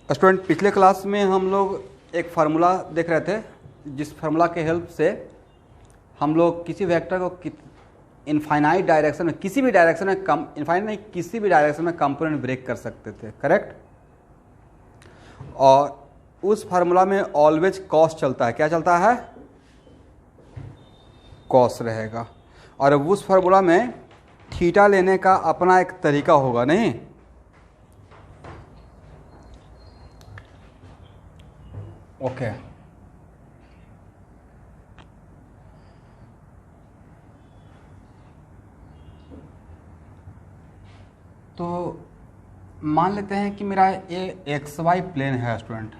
Student, पिछले class में हम लोग एक फार्मूला देख रहे थे, जिस फार्मूला के हेल्प से हम लोग किसी वेक्टर को इनफाइनाइट डायरेक्शन में, किसी भी डायरेक्शन में इनफाइनाइट नहीं, किसी भी डायरेक्शन में कंपोनेंट ब्रेक कर सकते थे, करेक्ट। और उस फार्मूला में ऑलवेज कॉस चलता है। क्या चलता है? कॉस रहेगा। और उस फार्मूला में थीटा लेने का अपना एक तरीका होगा, नहीं? ओके। तो मान लेते हैं कि मेरा ये एक्स वाई प्लेन है स्टूडेंट,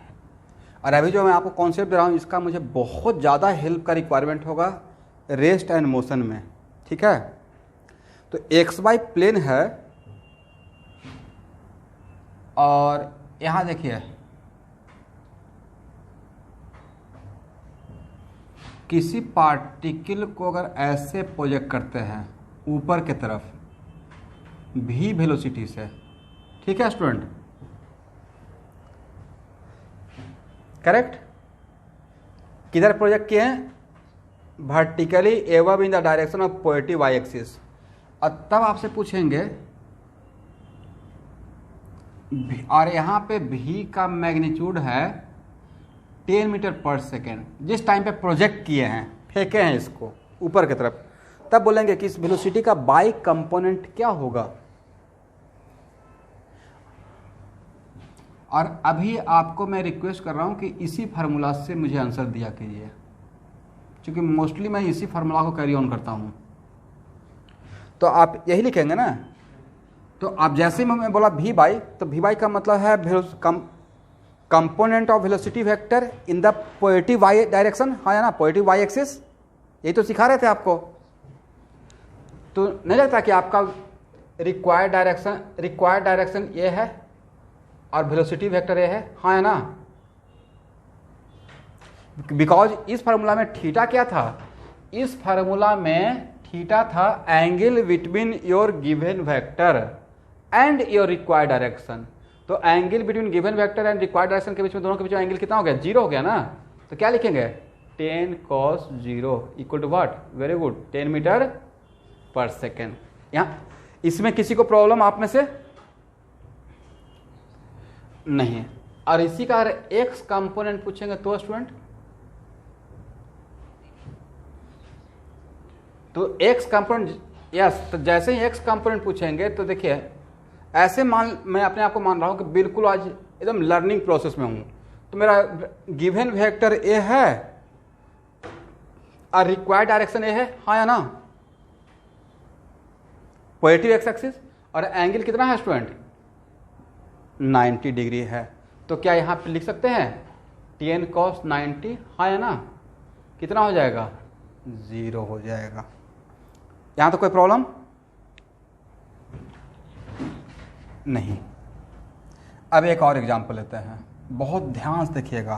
और अभी जो मैं आपको कॉन्सेप्ट दे रहा हूँ इसका मुझे बहुत ज़्यादा हेल्प का रिक्वायरमेंट होगा रेस्ट एंड मोशन में, ठीक है। तो एक्स वाई प्लेन है और यहाँ देखिए किसी पार्टिकल को अगर ऐसे प्रोजेक्ट करते हैं ऊपर की तरफ v वेलोसिटी से, ठीक है स्टूडेंट, करेक्ट। किधर प्रोजेक्ट किए हैं? Vertically above in the direction of positive Y axis. और तब आपसे पूछेंगे और यहाँ पे v का मैग्नीट्यूड है 10 मीटर पर सेकेंड, जिस टाइम पे प्रोजेक्ट किए हैं, फेंके हैं इसको ऊपर की तरफ, तब बोलेंगे कि इस वेलोसिटी का बाई कंपोनेंट क्या होगा। और अभी आपको मैं रिक्वेस्ट कर रहा हूँ कि इसी फार्मूला से मुझे आंसर दिया कीजिए, क्योंकि मोस्टली मैं इसी फार्मूला को कैरी ऑन करता हूँ। तो आप यही लिखेंगे ना। तो आप जैसे ही मैं बोला v बाई, तो v बाई का मतलब है component of velocity vector in the positive Y direction, हाँ या ना, पॉजिटिव वाई एक्सिस। यही तो सिखा रहे थे आपको। तो नहीं लगता कि आपका रिक्वायर्ड डायरेक्शन ये है और वेलोसिटी वेक्टर ये है, हाँ या ना। बिकॉज इस फार्मूला में थीटा क्या था? इस फार्मूला में थीटा था angle between your given vector and your required direction. तो angle between given vector and required direction के बीच में, दोनों के बीच में एंगल कितना हो गया? 0 हो गया ना। तो क्या लिखेंगे? 10 cos 0 equal to what? Very good, 10 metre per second. यहाँ इसमें किसी को प्रॉब्लम आप में से नहीं? और इसी का अगर एक्स कंपोनेंट पूछेंगे तो स्टूडेंट, तो एक्स कंपोनेंट, यस, तो जैसे ही एक्स कंपोनेंट पूछेंगे तो देखिए ऐसे मैं अपने आप को मान रहा हूं कि बिल्कुल आज एकदम लर्निंग प्रोसेस में हूं। तो मेरा गिवन वेक्टर ए है और रिक्वायर्ड डायरेक्शन ए है, हाँ या ना, पॉजिटिव एक्स एक्सिस, और एंगल कितना है स्टूडेंट? 90 डिग्री है। तो क्या यहां पे लिख सकते हैं 10 cos 90, हाँ या ना? कितना हो जाएगा? 0 हो जाएगा। यहां तो कोई प्रॉब्लम नहीं। अब एक और एग्जांपल लेते हैं, बहुत ध्यान से देखिएगा।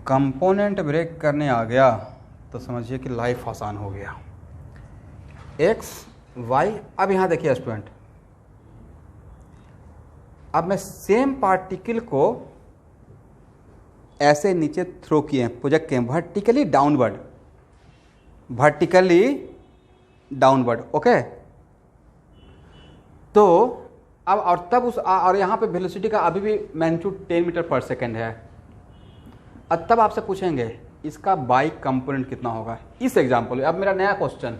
कंपोनेंट ब्रेक करने आ गया तो समझिए कि लाइफ आसान हो गया। एक्स वाई, अब यहां देखिए स्टूडेंट, अब मैं सेम पार्टिकल को ऐसे नीचे थ्रो किए, प्रोजेक्ट किए, वर्टिकली डाउनवर्ड, ओके। तो अब और तब और यहाँ पे वेलोसिटी का अभी भी मैग्नीट्यूड 10 मीटर पर सेकेंड है। अब तब आपसे पूछेंगे इसका बाई कंपोनेंट कितना होगा इस एग्जाम्पल में। अब मेरा नया क्वेश्चन,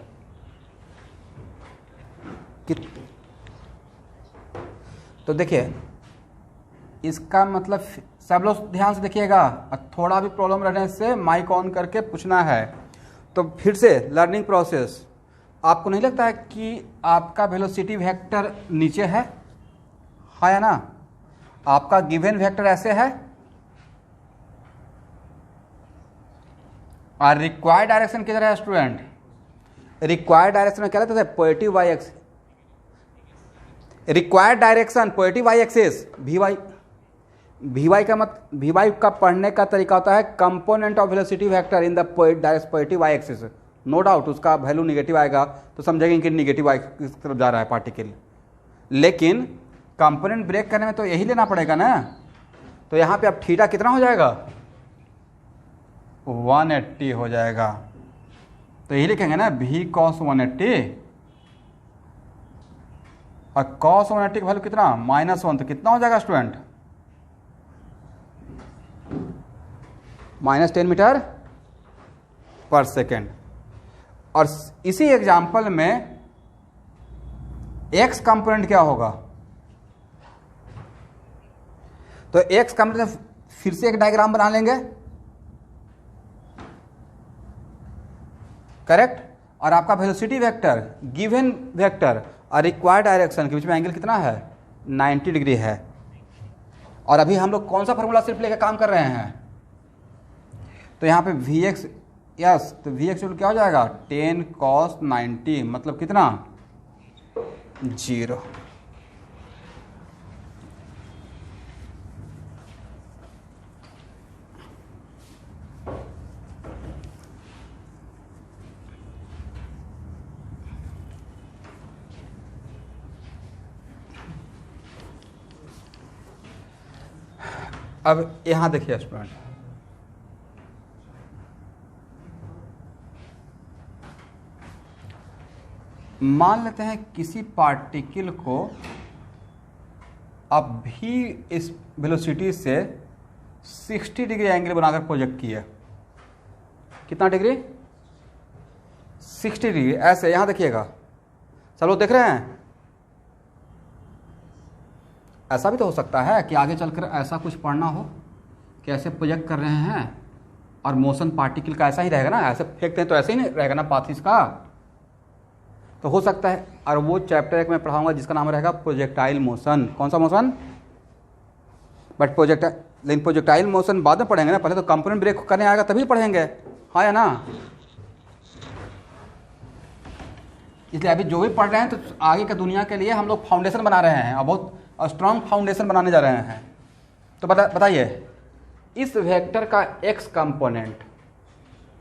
तो देखिए इसका मतलब, सब लोग ध्यान से देखिएगा, थोड़ा भी प्रॉब्लम रहने से माइक ऑन करके पूछना है। तो फिर से लर्निंग प्रोसेस, आपको नहीं लगता है कि आपका वेलोसिटी वेक्टर नीचे है, हाँ या ना? आपका गिवन वेक्टर ऐसे है और रिक्वायर्ड डायरेक्शन किधर है स्टूडेंट? रिक्वायर्ड डायरेक्शन में क्या रहता है? Positive y x, required direction positive Y axis, v y का पढ़ने का तरीका होता है component of velocity vector in the positive Y axis. No doubt उसका वैल्यू निगेटिव आएगा तो समझेंगे कि निगेटिव वाई की तरफ जा रहा है पार्टिकल। लेकिन कंपोनेंट ब्रेक करने में तो यही लेना पड़ेगा ना। तो यहाँ पे अब थीटा कितना हो जाएगा, 180 हो जाएगा। तो यही लिखेंगे ना v cos 180, और cos 180 की वैल्यू कितना -1, तो कितना हो जाएगा स्टूडेंट, -10 मीटर पर सेकेंड। और इसी एग्जाम्पल में x कंपोनेंट क्या होगा, तो x कंपोनेंट फिर से एक डायग्राम बना लेंगे, करेक्ट। और आपका वेलोसिटी वेक्टर, गिवन वेक्टर और रिक्वायर्ड डायरेक्शन के बीच में एंगल कितना है, 90 डिग्री है। और अभी हम लोग कौन सा फॉर्मूला सिर्फ लेकर काम कर रहे हैं, तो यहाँ पे Vx, यस, तो Vx क्या हो जाएगा 10 cos 90, मतलब कितना 0। अब यहाँ देखिए स्टूडेंट, मान लेते हैं किसी पार्टिकल को अब भी इस वेलोसिटी से 60 डिग्री एंगल बनाकर प्रोजेक्ट किया। कितना डिग्री, 60 डिग्री। ऐसे यहाँ देखिएगा, सब लोग देख रहे हैं। ऐसा भी तो हो सकता है कि आगे चलकर ऐसा कुछ पढ़ना हो कि ऐसे प्रोजेक्ट कर रहे हैं और मोशन पार्टिकल का ऐसा ही रहेगा ना, ऐसे फेंकते हैं तो ऐसे ही नहीं रहेगा ना पाथ इसका, तो हो सकता है। और वो चैप्टर एक मैं पढ़ाऊंगा जिसका नाम रहेगा प्रोजेक्टाइल मोशन। कौन सा मोशन, बट लेकिन प्रोजेक्टाइल मोशन बाद में पढ़ेंगे ना, पहले तो कंपोनेंट ब्रेक करने आएगा तभी पढ़ेंगे, हाँ या ना। इसलिए अभी जो भी पढ़ रहे हैं तो आगे की दुनिया के लिए हम लोग फाउंडेशन बना रहे हैं और बहुत स्ट्रॉन्ग फाउंडेशन बनाने जा रहे हैं। तो बताइए इस वेक्टर का x कंपोनेंट,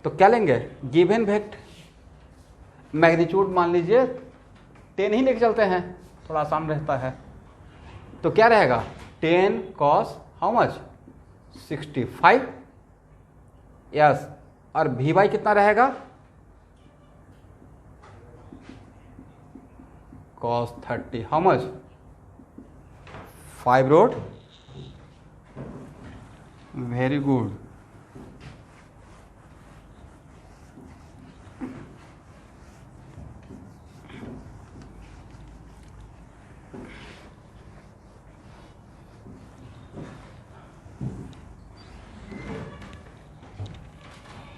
तो क्या लेंगे, गिवन वेक्टर मैग्नीट्यूड मान लीजिए 10 ही लेके चलते हैं, थोड़ा आसान रहता है। तो क्या रहेगा 10 cos हाउ मच 65, यस। और वी बाई कितना रहेगा cos 30 how much 5 root, very good.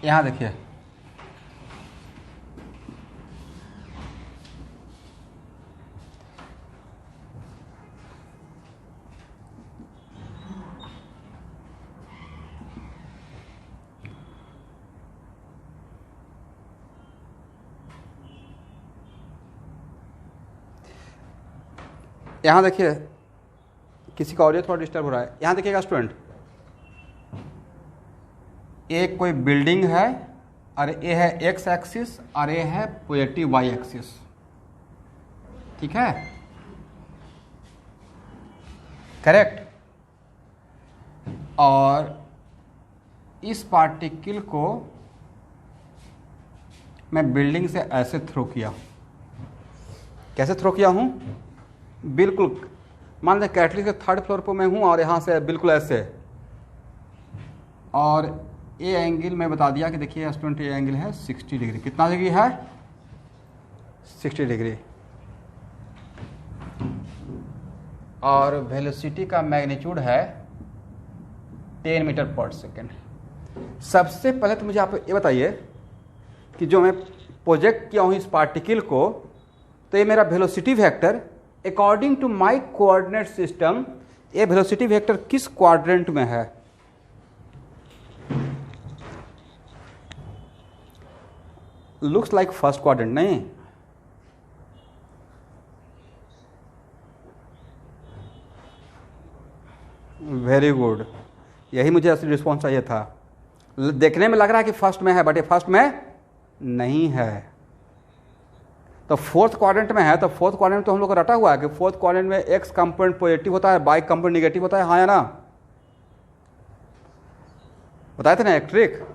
यहाँ देखिए यहाँ देखिए किसी का ऑडियो थोड़ा डिस्टर्ब हो रहा है। यहाँ देखिएगा स्टूडेंट, एक कोई बिल्डिंग है और ये है एक्स एक्सिस और ये है पॉजिटिव वाई एक्सिस, ठीक है, करेक्ट। और इस पार्टिकल को मैं बिल्डिंग से ऐसे थ्रो किया, कैसे थ्रो किया हूँ, बिल्कुल मान लें कैटलिस्ट के 3rd फ्लोर पर मैं हूँ और यहाँ से बिल्कुल ऐसे, और ये एंगल मैं बता दिया कि देखिए स्टूडेंट ये एंगल है 60 डिग्री। कितना डिग्री है 60 डिग्री। और वेलोसिटी का मैग्नीट्यूड है 10 मीटर पर सेकेंड। सबसे पहले तो मुझे आप ये बताइए कि जो मैं प्रोजेक्ट किया हूँ इस पार्टिकल को, तो ये मेरा velocity vector according to my coordinate system, ये वेलोसिटी वेक्टर किस क्वाड्रेंट में है, लुक्स लाइक फर्स्ट क्वाड्रेंट, नहीं, वेरी गुड, यही मुझे असली रिस्पॉन्स चाहिए था। देखने में लग रहा है कि फर्स्ट में है, बट ये फर्स्ट में नहीं है। तो फोर्थ क्वाड्रेंट में है, तो फोर्थ क्वाड्रेंट तो हम लोग को रटा हुआ है कि फोर्थ क्वाड्रेंट में एक्स कंपोनेंट पॉजिटिव होता है, बाई कंपोनेंट निगेटिव होता है, हाँ या ना? बताए थे ना एक ट्रिक।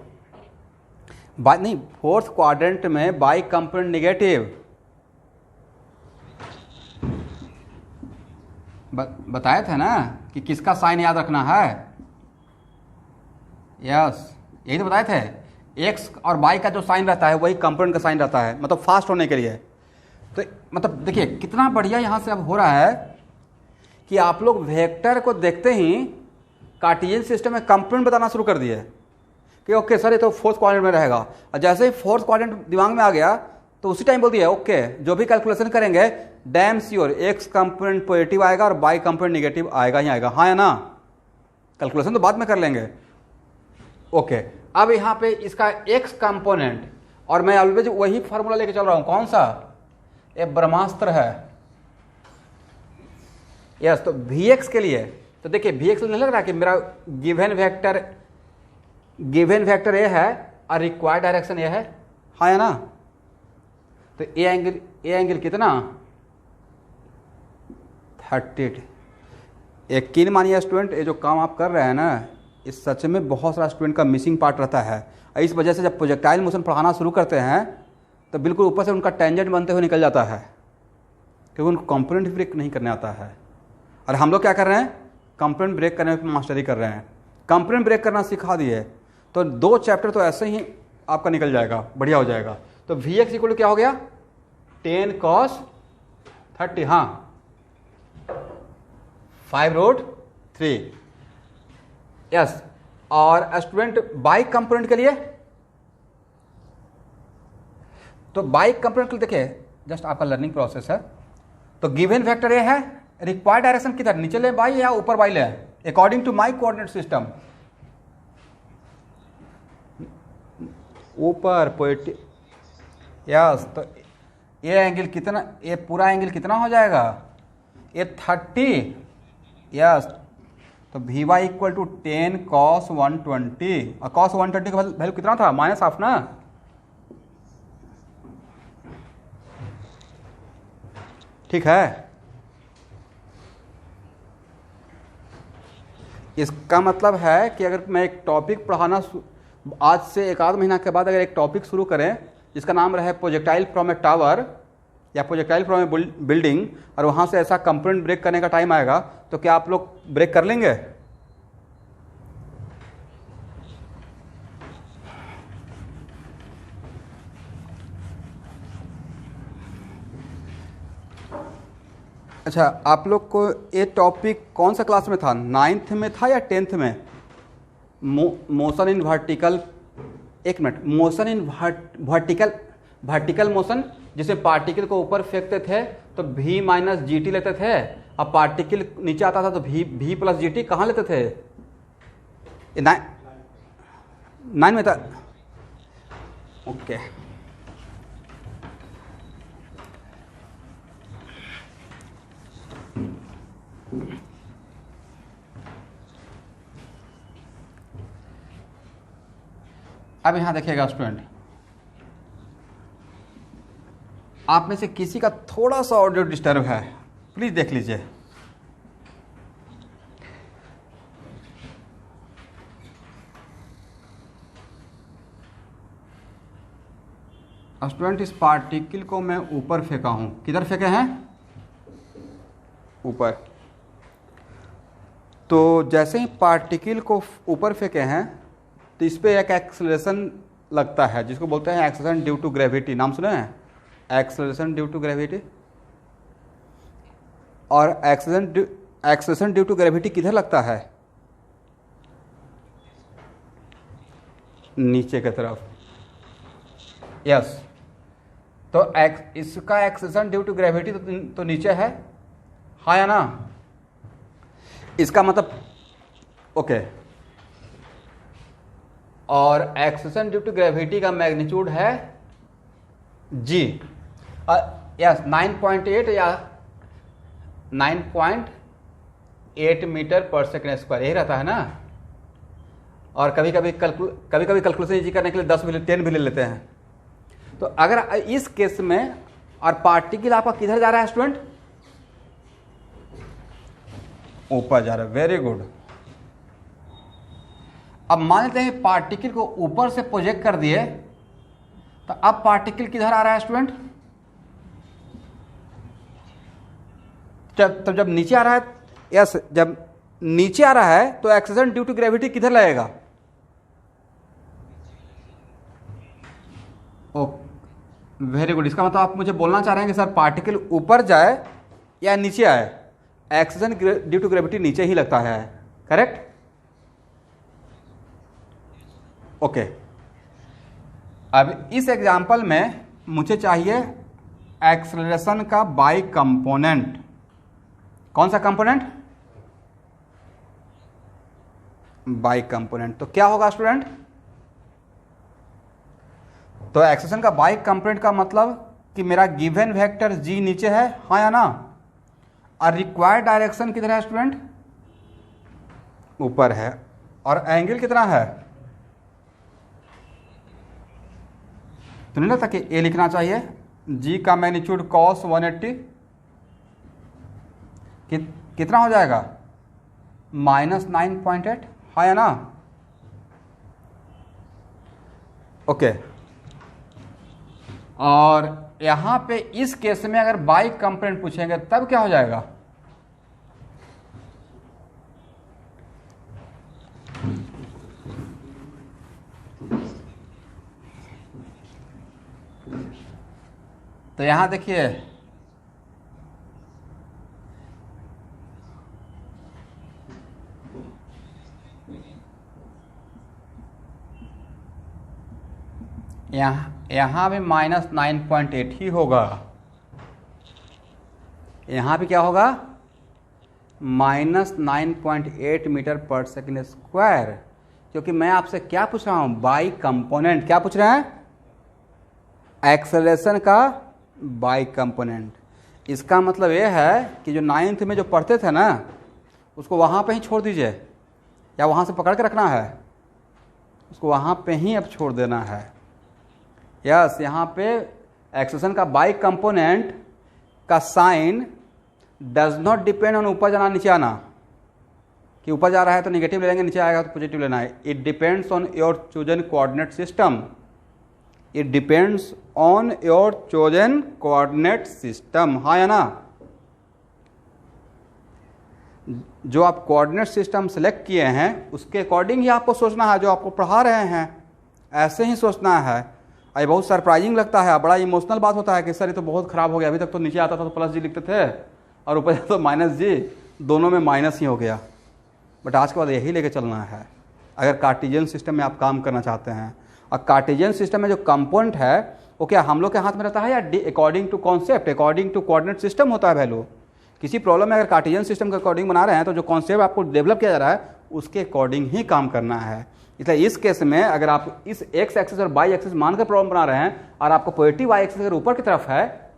नहीं, फोर्थ क्वाड्रेंट में बाई कंपोनेंट निगेटिव, बताए थे ना कि किसका साइन याद रखना है। यस, यही तो बताए थे। एक्स और बाई का जो साइन रहता है वही कंपोनेंट का साइन रहता है, मतलब फास्ट होने के लिए। तो मतलब देखिए कितना बढ़िया यहाँ से अब हो रहा है कि आप लोग वेक्टर को देखते ही कार्टेशियन सिस्टम में कंपोनेंट बताना शुरू कर दिए कि ओके सर ये तो फोर्थ क्वाड्रेंट में रहेगा, और जैसे ही फोर्थ क्वाड्रेंट दिमाग में आ गया तो उसी टाइम बोल दिया ओके जो भी कैलकुलेशन करेंगे damn sure x component positive आएगा और बाई कंपोनेंट निगेटिव आएगा ही आएगा, हाँ या ना? कैलकुलेशन तो बाद में कर लेंगे। ओके, अब यहाँ पे इसका एक्स कंपोनेंट, और मैं ऑलवेज वही फार्मूला लेके चल रहा हूँ, कौन सा? ये ब्रह्मास्त्र है। यस, तो Vx के लिए तो देखिए Vx नहीं लग रहा कि मेरा गिवन वेक्टर ये है और रिक्वायर्ड डायरेक्शन ये है, हाँ या ना? तो ए एंगल कितना? 30। यकीन मानिए स्टूडेंट, ये जो काम आप कर रहे हैं ना, इस सच में बहुत सारा स्टूडेंट का मिसिंग पार्ट रहता है। इस वजह से जब प्रोजेक्टाइल मोशन पढ़ाना शुरू करते हैं तो बिल्कुल ऊपर से उनका टेंजेंट बनते हुए निकल जाता है, क्योंकि उनको कंपोनेंट ब्रेक नहीं करने आता है। और हम लोग क्या कर रहे हैं? कंपोनेंट ब्रेक करने में मास्टरी कर रहे हैं। कंपोनेंट ब्रेक करना सिखा दिए तो 2 चैप्टर तो ऐसे ही आपका निकल जाएगा, बढ़िया हो जाएगा। तो Vx इक्वल टू क्या हो गया? 10 cos 30, हाँ 5√3। यस, और स्टूडेंट बाई कंपोनेंट के लिए, तो बाई कंपोनेंट के लिए देखिए जस्ट आपका लर्निंग प्रोसेस है। तो गिवन वेक्टर ये है, रिक्वायर्ड डायरेक्शन किधर, नीचे ले बाई या ऊपर बाई ले? According to my coordinate system ऊपर पॉजिटिव। यस, तो ये एंगल कितना, ये पूरा एंगल कितना हो जाएगा? ये 30। यस, तो Vy इक्वल टू 10 cos 120, और cos 120 का वैल्यू कितना था? -1/2 ना? ठीक है, इसका मतलब है कि अगर मैं एक टॉपिक पढ़ाना आज से 1 आध महीना के बाद अगर एक टॉपिक शुरू करें जिसका नाम रहे प्रोजेक्टाइल फ्रॉम ए टावर या प्रोजेक्टाइल फ्रॉम ए बिल्डिंग, और वहाँ से ऐसा कंपोनेंट ब्रेक करने का टाइम आएगा, तो क्या आप लोग ब्रेक कर लेंगे? अच्छा, आप लोग को ये टॉपिक कौन सा क्लास में था? 9th में था या 10th में? मोशन इन वर्टिकल, एक minute, motion in vertical motion, जिसमें पार्टिकल को ऊपर फेंकते थे तो V - GT लेते थे, अब पार्टिकल नीचे आता था तो V + GT कहाँ लेते थे? 9 में था। ओके, अब यहां देखिएगा स्टूडेंट, आप में से किसी का थोड़ा सा ऑडियो डिस्टर्ब है, प्लीज देख लीजिए। स्टूडेंट, इस पार्टिकल को मैं ऊपर फेंका हूं, किधर फेंके हैं? ऊपर। तो जैसे ही पार्टिकल को ऊपर फेंके हैं तो इस पर एक एक्सेलरेशन लगता है जिसको बोलते हैं एक्सेलरेशन ड्यू टू ग्रेविटी। नाम सुने हैं? Acceleration due to gravity. और एक्सेलरेशन ड्यू टू ग्रेविटी किधर लगता है? नीचे की तरफ। यस, तो इसका एक्सेलरेशन ड्यू टू ग्रेविटी तो नीचे है, हाँ या ना? इसका मतलब ओके, और एक्सेलरेशन ड्यू टू ग्रेविटी का मैग्नीट्यूड है g। यस, 9.8 या 9.8 मीटर पर सेकेंड स्क्वायर, यही रहता है ना। और कभी कभी कैलकुलेशन इजी करने के लिए 10 भी 10 भी ले लेते हैं। तो अगर इस केस में और पार्टिकल आपका किधर जा रहा है स्टूडेंट? ऊपर जा रहा है। Very good. अब मान लेते हैं पार्टिकल को ऊपर से प्रोजेक्ट कर दिए, तो अब पार्टिकल किधर आ रहा है स्टूडेंट? जब नीचे आ रहा है, यस, जब नीचे आ रहा है तो एक्सेलरेशन ड्यू टू ग्रेविटी किधर लगेगा? ओ, वेरी गुड। इसका मतलब आप मुझे बोलना चाह रहे हैं कि सर पार्टिकल ऊपर जाए या नीचे आए, एक्सेलरेशन ड्यू टू ग्रेविटी नीचे ही लगता है, करेक्ट? ओके। अब इस एग्जांपल में मुझे चाहिए एक्सेलरेशन का बाई कंपोनेंट। कौन सा कंपोनेंट? By component. तो क्या होगा स्टूडेंट? तो एक्सेलरेशन का बाई कंपोनेंट का मतलब कि मेरा गिवन वेक्टर जी नीचे है, हाँ या ना? और रिक्वायर्ड डायरेक्शन किधर है स्टूडेंट? ऊपर है। और एंगल कितना है? तो नहीं लगता कि ए लिखना चाहिए? जी का मैग्नीट्यूड cos 180 कितना हो जाएगा? -9.8, हाँ या ना? ओके। और यहां पे इस केस में अगर बाई कंपोनेंट पूछेंगे तब क्या हो जाएगा? तो यहां देखिए, यहां भी -9.8 ही होगा। यहां भी क्या होगा? -9.8 मीटर पर सेकेंड स्क्वायर। क्योंकि मैं आपसे क्या पूछ रहा हूं? By component. क्या पूछ रहे हैं? एक्सेलरेशन का बाई कंपोनेंट। इसका मतलब ये है कि जो 9th में जो पढ़ते थे ना, उसको वहाँ पे ही छोड़ दीजिए, या वहाँ से पकड़ के रखना है? उसको वहाँ पे ही अब छोड़ देना है। यस, यहाँ पे एक्सेलरेशन का बाई कंपोनेंट का sign does not depend on ऊपर जाना नीचे आना, कि ऊपर जा रहा है तो निगेटिव ले लेंगे, नीचे आएगा तो पॉजिटिव लेना है। It depends on your chosen coordinate system. It depends on your chosen coordinate system, हाँ या ना? जो आप कोऑर्डिनेट सिस्टम सेलेक्ट किए हैं उसके अकॉर्डिंग ही आपको सोचना है। जो आपको पढ़ा रहे हैं ऐसे ही सोचना है। ये बहुत सरप्राइजिंग लगता है, बड़ा इमोशनल बात होता है कि सर ये तो बहुत खराब हो गया, अभी तक तो नीचे आता था तो प्लस जी लिखते थे और ऊपर तो माइनस जी, दोनों में माइनस ही हो गया। बट आज के बाद यही लेके चलना है अगर कार्टेशियन सिस्टम में आप काम करना चाहते हैं। और कार्टेशियन सिस्टम में जो कंपोनेंट है वो क्या हम लोग के हाथ में रहता है, या according to concept, according to coordinate system होता है वैल्यू? किसी प्रॉब्लम में अगर कार्टेशियन सिस्टम के अकॉर्डिंग बना रहे हैं तो जो कॉन्सेप्ट आपको डेवलप किया जा रहा है उसके अकॉर्डिंग ही काम करना है। इसलिए इस केस में अगर आप इस एक्स एक्सिस और वाई एक्सिस मानकर प्रॉब्लम बना रहे हैं और आपको पॉजिटिव वाई एक्सिस अगर ऊपर की तरफ है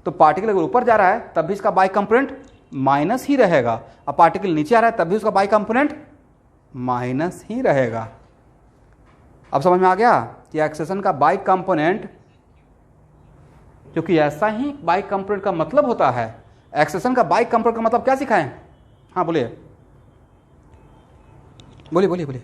तो पार्टिकल अगर ऊपर जा रहा है तब भी इसका बाई कंपोनेंट माइनस ही रहेगा, और पार्टिकल नीचे आ रहा है तब भी उसका बाई कंपोनेंट माइनस ही रहेगा। अब समझ में आ गया कि एक्सेलरेशन का बाई कंपोनेंट, क्योंकि ऐसा ही बाई कंपोनेंट का मतलब होता है। एक्सेलरेशन का बाई कंपोनेंट का मतलब क्या सिखाएं? हाँ बोलिए बोलिए बोलिए बोलिए।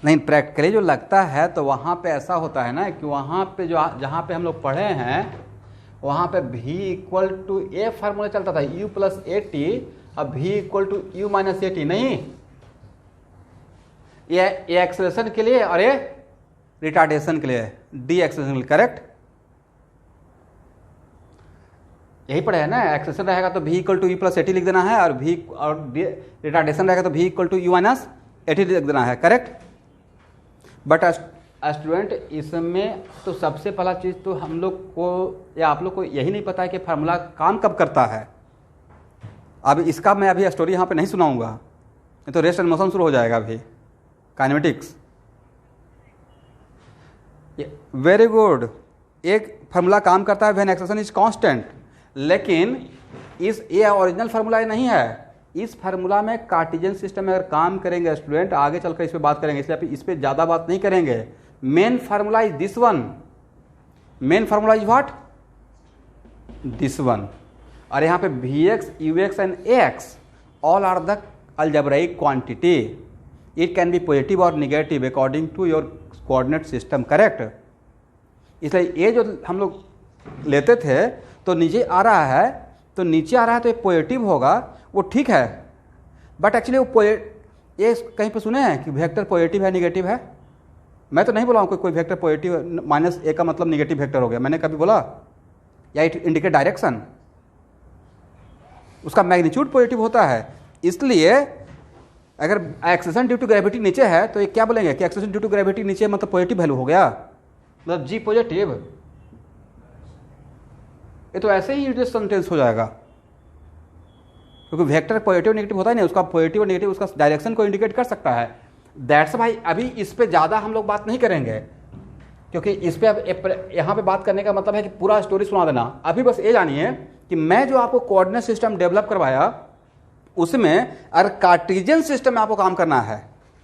नहीं, प्रैक्टिकली जो लगता है तो वहाँ पे ऐसा होता है ना कि वहाँ पे जो जहाँ पे हम लोग पढ़े हैं वहाँ पे v equal to a formula चलता था, u प्लस AT, अब v equal to u minus AT। नहीं, ये एक्सेलरेशन के लिए और ये रिटार्डेशन के लिए, डी एक्सेलरेशन के लिए, करेक्ट? यही पढ़े है ना। एक्सेलरेशन रहेगा तो v equal to u plus AT लिख देना है, और v और रिटार्डेशन रहेगा तो v equal to u minus AT लिख देना है, करेक्ट? बट स्टूडेंट इसमें तो सबसे पहला चीज़ तो हम लोग को या आप लोग को यही नहीं पता है कि फार्मूला काम कब करता है। अब इसका मैं अभी स्टोरी यहाँ पे नहीं सुनाऊंगा, नहीं तो रेस्ट एंड मोशन शुरू हो जाएगा अभी, काइनेमेटिक्स। Very good. एक फार्मूला काम करता है व्हेन एक्सेलरेशन इज कांस्टेंट, लेकिन ये ओरिजिनल फार्मूला नहीं है। इस फार्मूला में कार्टेशियन सिस्टम में अगर काम करेंगे स्टूडेंट, आगे चलकर इस पे बात करेंगे, इसलिए इस पे ज़्यादा बात नहीं करेंगे। Main formula is this one, main formula is what, this one. और यहाँ पे Vx, Ux and Ax all are the algebraic quantity, it can be positive और negative according to your coordinate system, correct. इसलिए ये जो हम लोग लेते थे तो नीचे आ रहा है, तो नीचे आ रहा है तो ये पॉजिटिव होगा, वो ठीक है। बट एक्चुअली वो ये कहीं पे सुने हैं कि वेक्टर पॉजिटिव है निगेटिव है? मैं तो नहीं बोला हूँ कोई वेक्टर पॉजिटिव -a का मतलब निगेटिव वेक्टर हो गया, मैंने कभी बोला? या इट इंडिकेट डायरेक्शन, उसका मैग्नीट्यूड पॉजिटिव होता है। इसलिए अगर एक्सेलेरेशन ड्यू टू ग्रेविटी नीचे है तो ये क्या बोलेंगे कि एक्सेलेरेशन ड्यू टू ग्रेविटी नीचे मतलब पॉजिटिव वैल्यू हो गया, मतलब जी पॉजिटिव। ये तो ऐसे ही यूजलेस सेंटेंस हो जाएगा, क्योंकि वेक्टर पॉजिटिव नेगेटिव होता है नहीं, उसका पॉजिटिव और नेगेटिव उसका डायरेक्शन को इंडिकेट कर सकता है। दैट्स भाई अभी इस पे ज़्यादा हम लोग बात नहीं करेंगे, क्योंकि इस पे अब यहाँ पे बात करने का मतलब है कि पूरा स्टोरी सुना देना। अभी बस ये जानिए कि मैं जो आपको कोऑर्डिनेट सिस्टम डेवलप करवाया उसमें अगर कार्टेशियन सिस्टम में आपको काम करना है,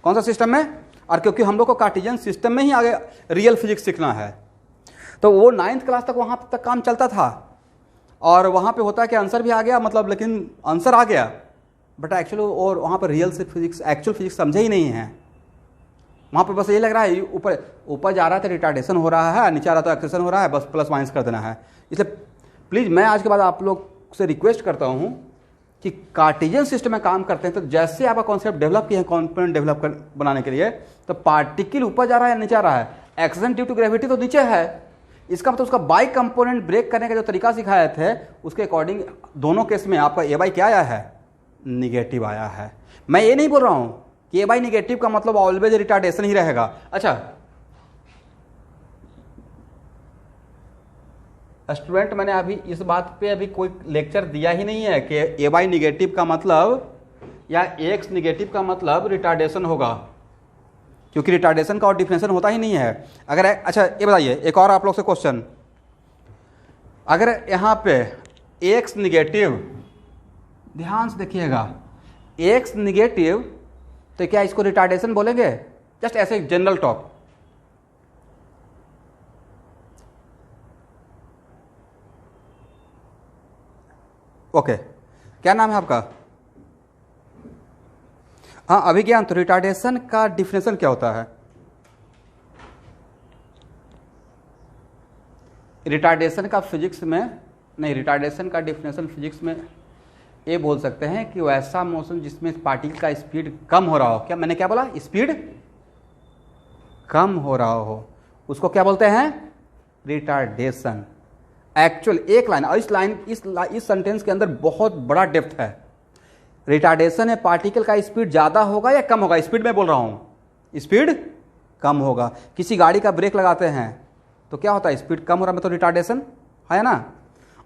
कौन सा सिस्टम में, और क्योंकि हम लोग को कार्टेशियन सिस्टम में ही आगे रियल फिजिक्स सीखना है, तो वो 9th क्लास तक वहाँ तक काम चलता था। और वहाँ पे होता है कि आंसर भी आ गया, मतलब लेकिन आंसर आ गया बट एक्चुअली और वहाँ पर रियल से फिजिक्स एक्चुअल फिजिक्स समझे ही नहीं है। वहाँ पे बस ये लग रहा है ऊपर जा रहा है तो रिटार्डेशन हो रहा है, नीचे आ रहा तो एक्सेलेरेशन हो रहा है, बस प्लस माइनस कर देना है। इसलिए प्लीज़ मैं आज के बाद आप लोग से रिक्वेस्ट करता हूँ कि कार्टेशियन सिस्टम में काम करते हैं तो जैसे आपका कॉन्सेप्ट डेवलप किए हैं कॉम्पोनेंट डेवलप बनाने के लिए, तो पार्टिकल ऊपर जा रहा है या नीचे आ रहा है, एक्सेलेरेशन ड्यू टू ग्रेविटी तो नीचे है, इसका मतलब उसका बाई कंपोनेंट ब्रेक करने का जो तरीका सिखाए थे उसके अकॉर्डिंग दोनों केस में आपका ए बाई क्या आया है, निगेटिव आया है। मैं ये नहीं बोल रहा हूँ कि ए बाई निगेटिव का मतलब ऑलवेज रिटार्डेशन ही रहेगा। अच्छा स्टूडेंट, मैंने अभी इस बात पे अभी कोई लेक्चर दिया ही नहीं है कि ए बाई निगेटिव का मतलब या एक्स निगेटिव का मतलब रिटार्डेशन होगा, क्योंकि रिटार्डेशन का और डिफरेंशिएशन होता ही नहीं है। अगर अच्छा ये बताइए, एक और आप लोग से क्वेश्चन, अगर यहाँ पे एक्स निगेटिव, ध्यान से देखिएगा, एक्स निगेटिव तो क्या इसको रिटार्डेशन बोलेंगे? जस्ट ऐसे जनरल टॉक। ओके, क्या नाम है आपका? हाँ अभिज्ञान, तो रिटार्डेशन का डिफिनेशन क्या होता है? रिटार्डेशन का फिजिक्स में नहीं, रिटार्डेशन का डिफिनेशन फिजिक्स में ये बोल सकते हैं कि वैसा मोशन जिसमें पार्टिकल का स्पीड कम हो रहा हो। क्या मैंने क्या बोला? स्पीड कम हो रहा हो, उसको क्या बोलते हैं? रिटार्डेशन। एक्चुअल एक लाइन, और इस सेंटेंस के अंदर बहुत बड़ा डेप्थ है। रिटार्डेशन है पार्टिकल का स्पीड ज़्यादा होगा या कम होगा? स्पीड में बोल रहा हूँ, स्पीड कम होगा। किसी गाड़ी का ब्रेक लगाते हैं तो क्या होता है? स्पीड कम हो रहा है, मतलब रिटार्डेशन है ना।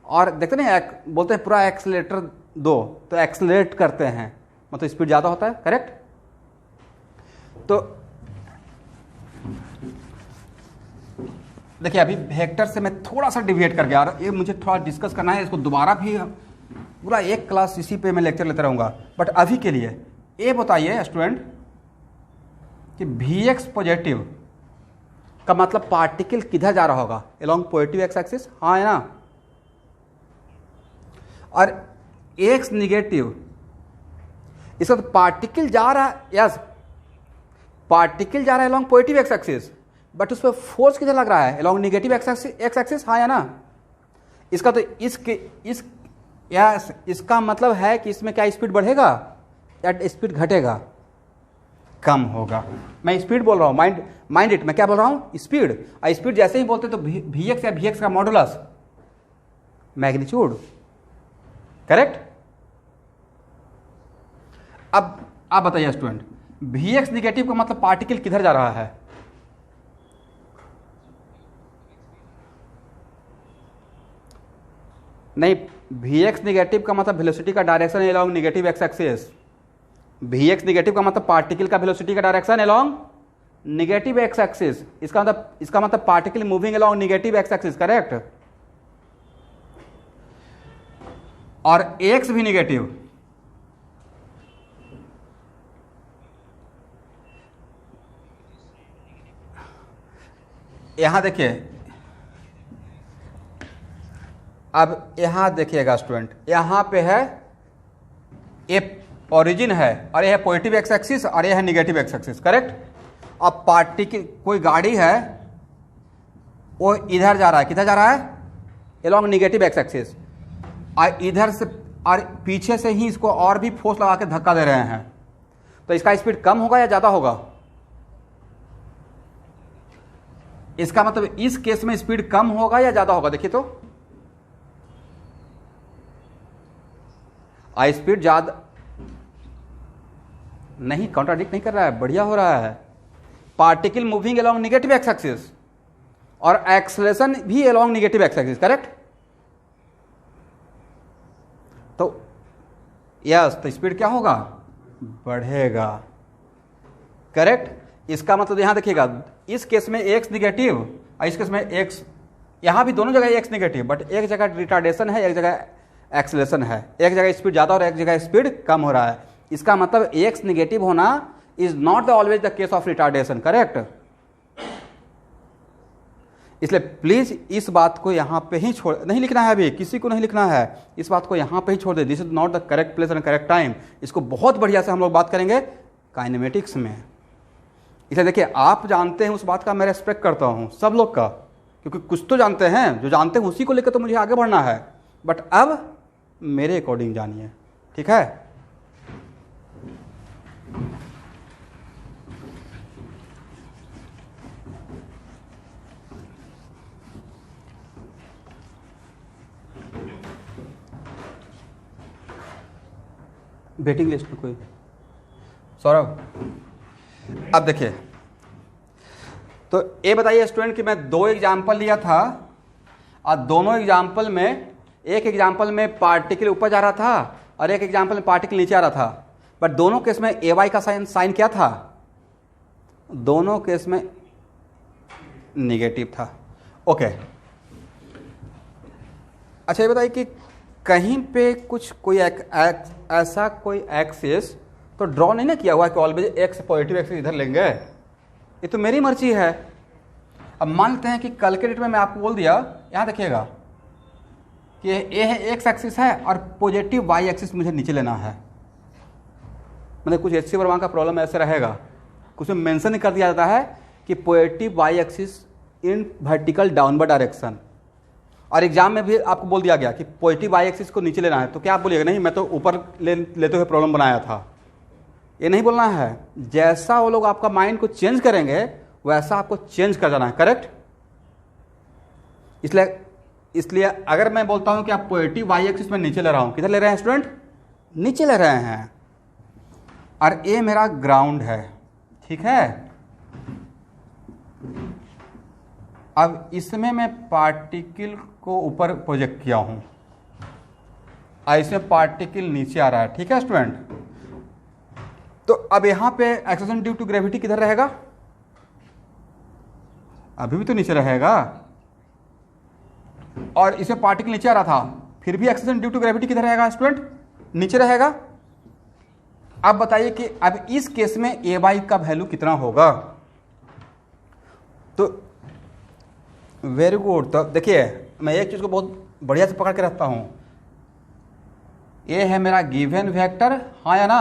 और देखते नहीं बोलते हैं पूरा एक्सीलरेटर दो, तो एक्सीलरेट करते हैं मतलब स्पीड ज़्यादा होता है, करेक्ट। तो देखिए अभी वेक्टर से मैं थोड़ा सा डिविएट कर गया और ये मुझे थोड़ा डिस्कस करना है, इसको दोबारा भी पूरा एक क्लास इसी पे मैं लेक्चर लेता रहूँगा। बट अभी के लिए ये बताइए स्टूडेंट कि Vx पॉजिटिव का मतलब पार्टिकल किधर जा रहा होगा? अलोंग पॉजिटिव एक्स एक्सिस, हाँ है ना। और एक्स निगेटिव, इसका तो पार्टिकल जा रहा है, यस पार्टिकल जा रहा है along positive x axis, but उस पर फोर्स किधर लग रहा है? अलोंग निगेटिव एक्स एक्सिस, हाँ है ना। इसका तो इसका मतलब है कि इसमें क्या स्पीड बढ़ेगा या स्पीड घटेगा? कम होगा। मैं स्पीड बोल रहा हूँ, माइंड इट, मैं क्या बोल रहा हूँ? स्पीड। और स्पीड जैसे ही बोलते तो Vx या Vx का मॉडुलस मैग्नीट्यूड, करेक्ट। अब आप बताइए स्टूडेंट, Vx निगेटिव का मतलब पार्टिकल किधर जा रहा है? नहीं, Vx निगेटिव का मतलब वेलोसिटी का direction along negative x axis. Vx negative का मतलब पार्टिकल का वेलोसिटी का direction along negative x axis. इसका मतलब particle moving along negative x axis, correct. और एक्स भी निगेटिव, यहां देखिए, अब यहां देखिएगा स्टूडेंट, यहां पे है ए ओरिजिन है और यह है पॉजिटिव एक्स एक्सिस और यह है निगेटिव एक्स एक्सिस, करेक्ट। अब पार्टिकल कोई गाड़ी है वो इधर जा रहा है, किधर जा रहा है, एलोंग निगेटिव एक्स एक्सिस, और इधर से और पीछे से ही इसको और भी फोर्स लगा के धक्का दे रहे हैं, तो इसका स्पीड कम होगा या ज्यादा होगा? इसका मतलब इस केस में स्पीड कम होगा या ज्यादा होगा? देखिए तो स्पीड ज्यादा नहीं, कॉन्ट्राडिक्ट नहीं कर रहा है, बढ़िया हो रहा है। Particle moving along negative x axis और एक्सेलरेशन भी along negative x axis, correct. तो यस, तो स्पीड क्या होगा, बढ़ेगा, करेक्ट। इसका मतलब यहां देखिएगा, इस केस में एक्स निगेटिव और इस केस में एक्स, यहां भी दोनों जगह एक्स निगेटिव, बट एक जगह रिटार्डेशन है, एक जगह एक्सेलरेशन है, एक जगह स्पीड ज्यादा और एक जगह स्पीड कम हो रहा है। इसका मतलब एक्स निगेटिव होना is not the always the case of retardation, correct. इसलिए प्लीज इस बात को यहां पे ही छोड़, नहीं लिखना है, अभी किसी को नहीं लिखना है, इस बात को यहां पे ही छोड़ दे। This is not the correct place and correct time. इसको बहुत बढ़िया से हम लोग बात करेंगे काइनेमेटिक्स में। इसलिए देखिए, आप जानते हैं उस बात का मैं रेस्पेक्ट करता हूं सब लोग का, क्योंकि कुछ तो जानते हैं, जो जानते हैं उसी को लेकर तो मुझे आगे बढ़ना है। बट अब मेरे अकॉर्डिंग जानिए, ठीक है। वेटिंग लिस्ट में कोई, सौरभ, अब देखिए, तो ये बताइए स्टूडेंट कि मैं दो एग्जाम्पल लिया था और दोनों एग्जाम्पल में, एक एग्जाम्पल में पार्टिकल ऊपर जा रहा था और एक एग्जाम्पल में पार्टिकल नीचे आ रहा था, बट दोनों केस में ए वाई का साइन क्या था, दोनों केस में निगेटिव था। ओके, अच्छा ये बताइए कि कहीं पे कुछ कोई ऐसा कोई एक्सिस तो ड्रॉ नहीं ना किया हुआ कि ऑलवेज एक्स पॉजिटिव एक्सिस इधर लेंगे, ये तो मेरी मर्जी है। अब मान लेते हैं कि कल के डेट में मैं आपको बोल दिया, यहाँ देखिएगा कि ये है एक्स एक्सिस है और पॉजिटिव वाई एक्सिस मुझे नीचे लेना है। मतलब कुछ एच सी वर्मा का प्रॉब्लम ऐसे रहेगा, कुछ में मेंशन कर दिया जाता है कि positive Y axis in vertical downward direction, और एग्जाम में भी आपको बोल दिया गया कि पॉजिटिव वाई एक्सिस को नीचे लेना है, तो क्या आप बोलिएगा नहीं मैं तो ऊपर लेते हुए प्रॉब्लम बनाया था? ये नहीं बोलना है। जैसा वो लोग आपका माइंड को चेंज करेंगे वैसा आपको चेंज कर जाना है, करेक्ट। इसलिए अगर मैं बोलता हूं कि आप पॉजिटिव वाई एक्सिस में नीचे ले रहा हूं, किधर ले रहे हैं स्टूडेंट, नीचे ले रहे हैं, और ये मेरा ग्राउंड है, ठीक है। अब इसमें मैं पार्टिकल को ऊपर प्रोजेक्ट किया हूं और इसमें पार्टिकल नीचे आ रहा है, ठीक है स्टूडेंट। तो अब यहां पे एक्सेलरेशन ड्यू टू ग्रेविटी किधर रहेगा, अभी भी तो नीचे रहेगा, और इसमें पार्टिकल नीचे आ रहा था, फिर भी एक्सेलरेशन ड्यू टू ग्रेविटी किधर रहेगा स्टूडेंट, नीचे रहेगा। अब बताइए कि अब इस केस में ए वाई का वैल्यू कितना होगा। तो वेरी गुड, तो देखिए मैं एक चीज को बहुत बढ़िया से पकड़ के रखता हूं, ये है मेरा गिवन वेक्टर, हाँ या ना।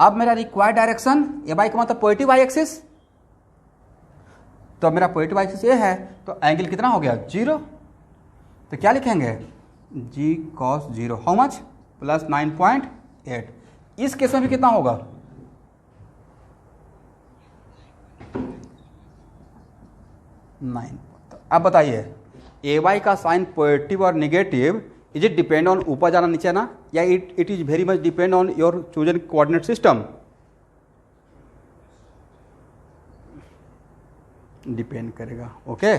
अब मेरा रिक्वायर्ड डायरेक्शन ए वाई का मतलब पॉजिटिव वाई एक्सिस, तो मेरा पॉजिटिव वाई एक्सिस ये है, तो एंगल कितना हो गया, 0। तो क्या लिखेंगे, जी कॉस 0 हाउ मच, प्लस 9.8। इस केस में भी कितना होगा, अब बताइए ए वाई का साइन पॉजिटिव और negative, is it depend on ऊपर जाना नीचे आना, या it is very much depend on your chosen coordinate system, depend करेगा, ओके।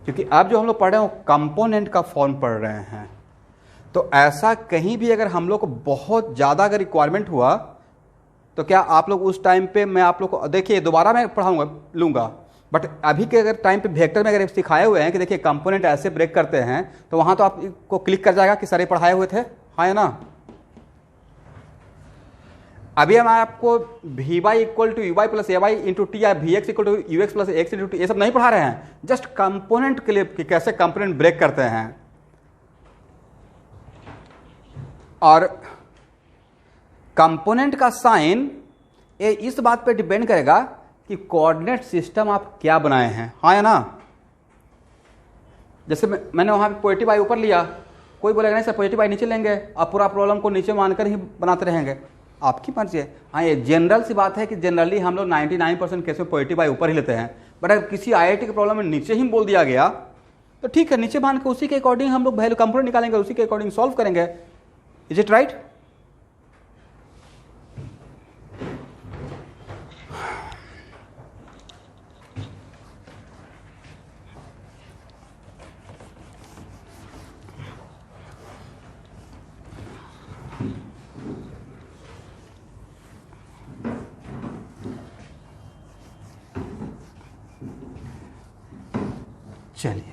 क्योंकि अब जो हम लोग पढ़ रहे हैं वो कंपोनेंट का फॉर्म पढ़ रहे हैं, तो ऐसा कहीं भी अगर हम लोग को बहुत ज़्यादा अगर रिक्वायरमेंट हुआ तो क्या आप लोग उस टाइम पे मैं आप लोग को, देखिए दोबारा मैं पढ़ाऊंगा लूँगा बट अभी के अगर टाइम पे वेक्टर में अगर सिखाए हुए हैं कि देखिए कंपोनेंट ऐसे ब्रेक करते हैं, तो वहाँ तो आपको क्लिक कर जाएगा कि सारे पढ़ाए हुए थे, हाँ या ना। अभी हम आपको V Y equal to U Y plus A Y into T या V X equal to U X plus X into T ये सब नहीं पढ़ा रहे हैं, जस्ट कंपोनेंट के लिए कि कैसे कंपोनेंट ब्रेक करते हैं। और कंपोनेंट का साइन ये इस बात पे डिपेंड करेगा कि कोऑर्डिनेट सिस्टम आप क्या बनाए हैं, हाँ या ना। जैसे मैंने वहाँ पे पॉजिटिव आई ऊपर लिया, कोई बोलेगा नहीं सर पॉजिटिव आई नीचे लेंगे, आप पूरा प्रॉब्लम को नीचे मानकर ही बनाते रहेंगे, आपकी मर्जी है। हाँ ये जनरल सी बात है कि जनरली हम लोग 99% केस में पॉजिटिव आई ऊपर ही लेते हैं, बट अगर किसी आईआईटी के प्रॉब्लम में नीचे ही बोल दिया गया तो ठीक है, नीचे मान के उसी के अकॉर्डिंग हम लोग वैल्यू कंपोनेंट निकालेंगे, उसी के अकॉर्डिंग सॉल्व करेंगे। Is it right? चलिए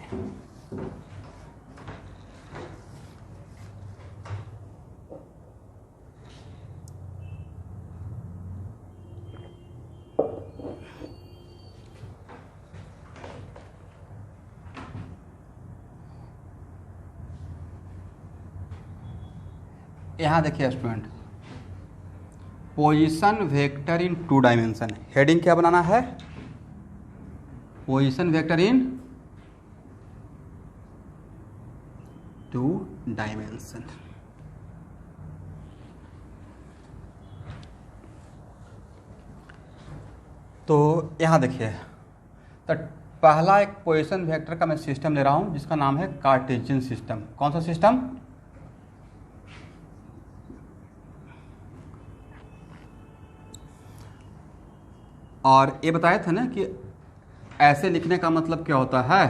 यहाँ देखिए स्टूडेंट, पोजीशन वेक्टर इन 2 डायमेंशन, हेडिंग क्या बनाना है? पोजीशन वेक्टर इन 2 डायमेंशन। तो यहाँ देखिए, तो पहला एक पोजीशन वेक्टर का मैं सिस्टम ले रहा हूँ जिसका नाम है कार्टेशियन सिस्टम। कौन सा सिस्टम? और ये बताया था ना कि ऐसे लिखने का मतलब क्या होता है,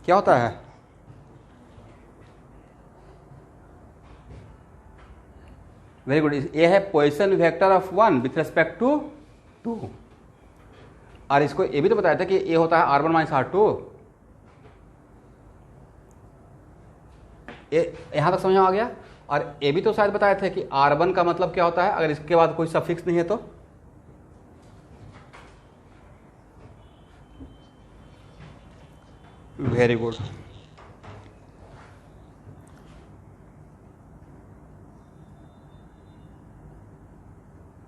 क्या होता है? Very good. ये है position vector of 1 with respect to 2। और इसको ये भी तो बताया था कि ये होता है R1 माइनस R2। ये यहां तक समझ में आ गया। और ये भी तो शायद बताए थे कि R1 का मतलब क्या होता है अगर इसके बाद कोई सफिक्स नहीं है तो। Very good.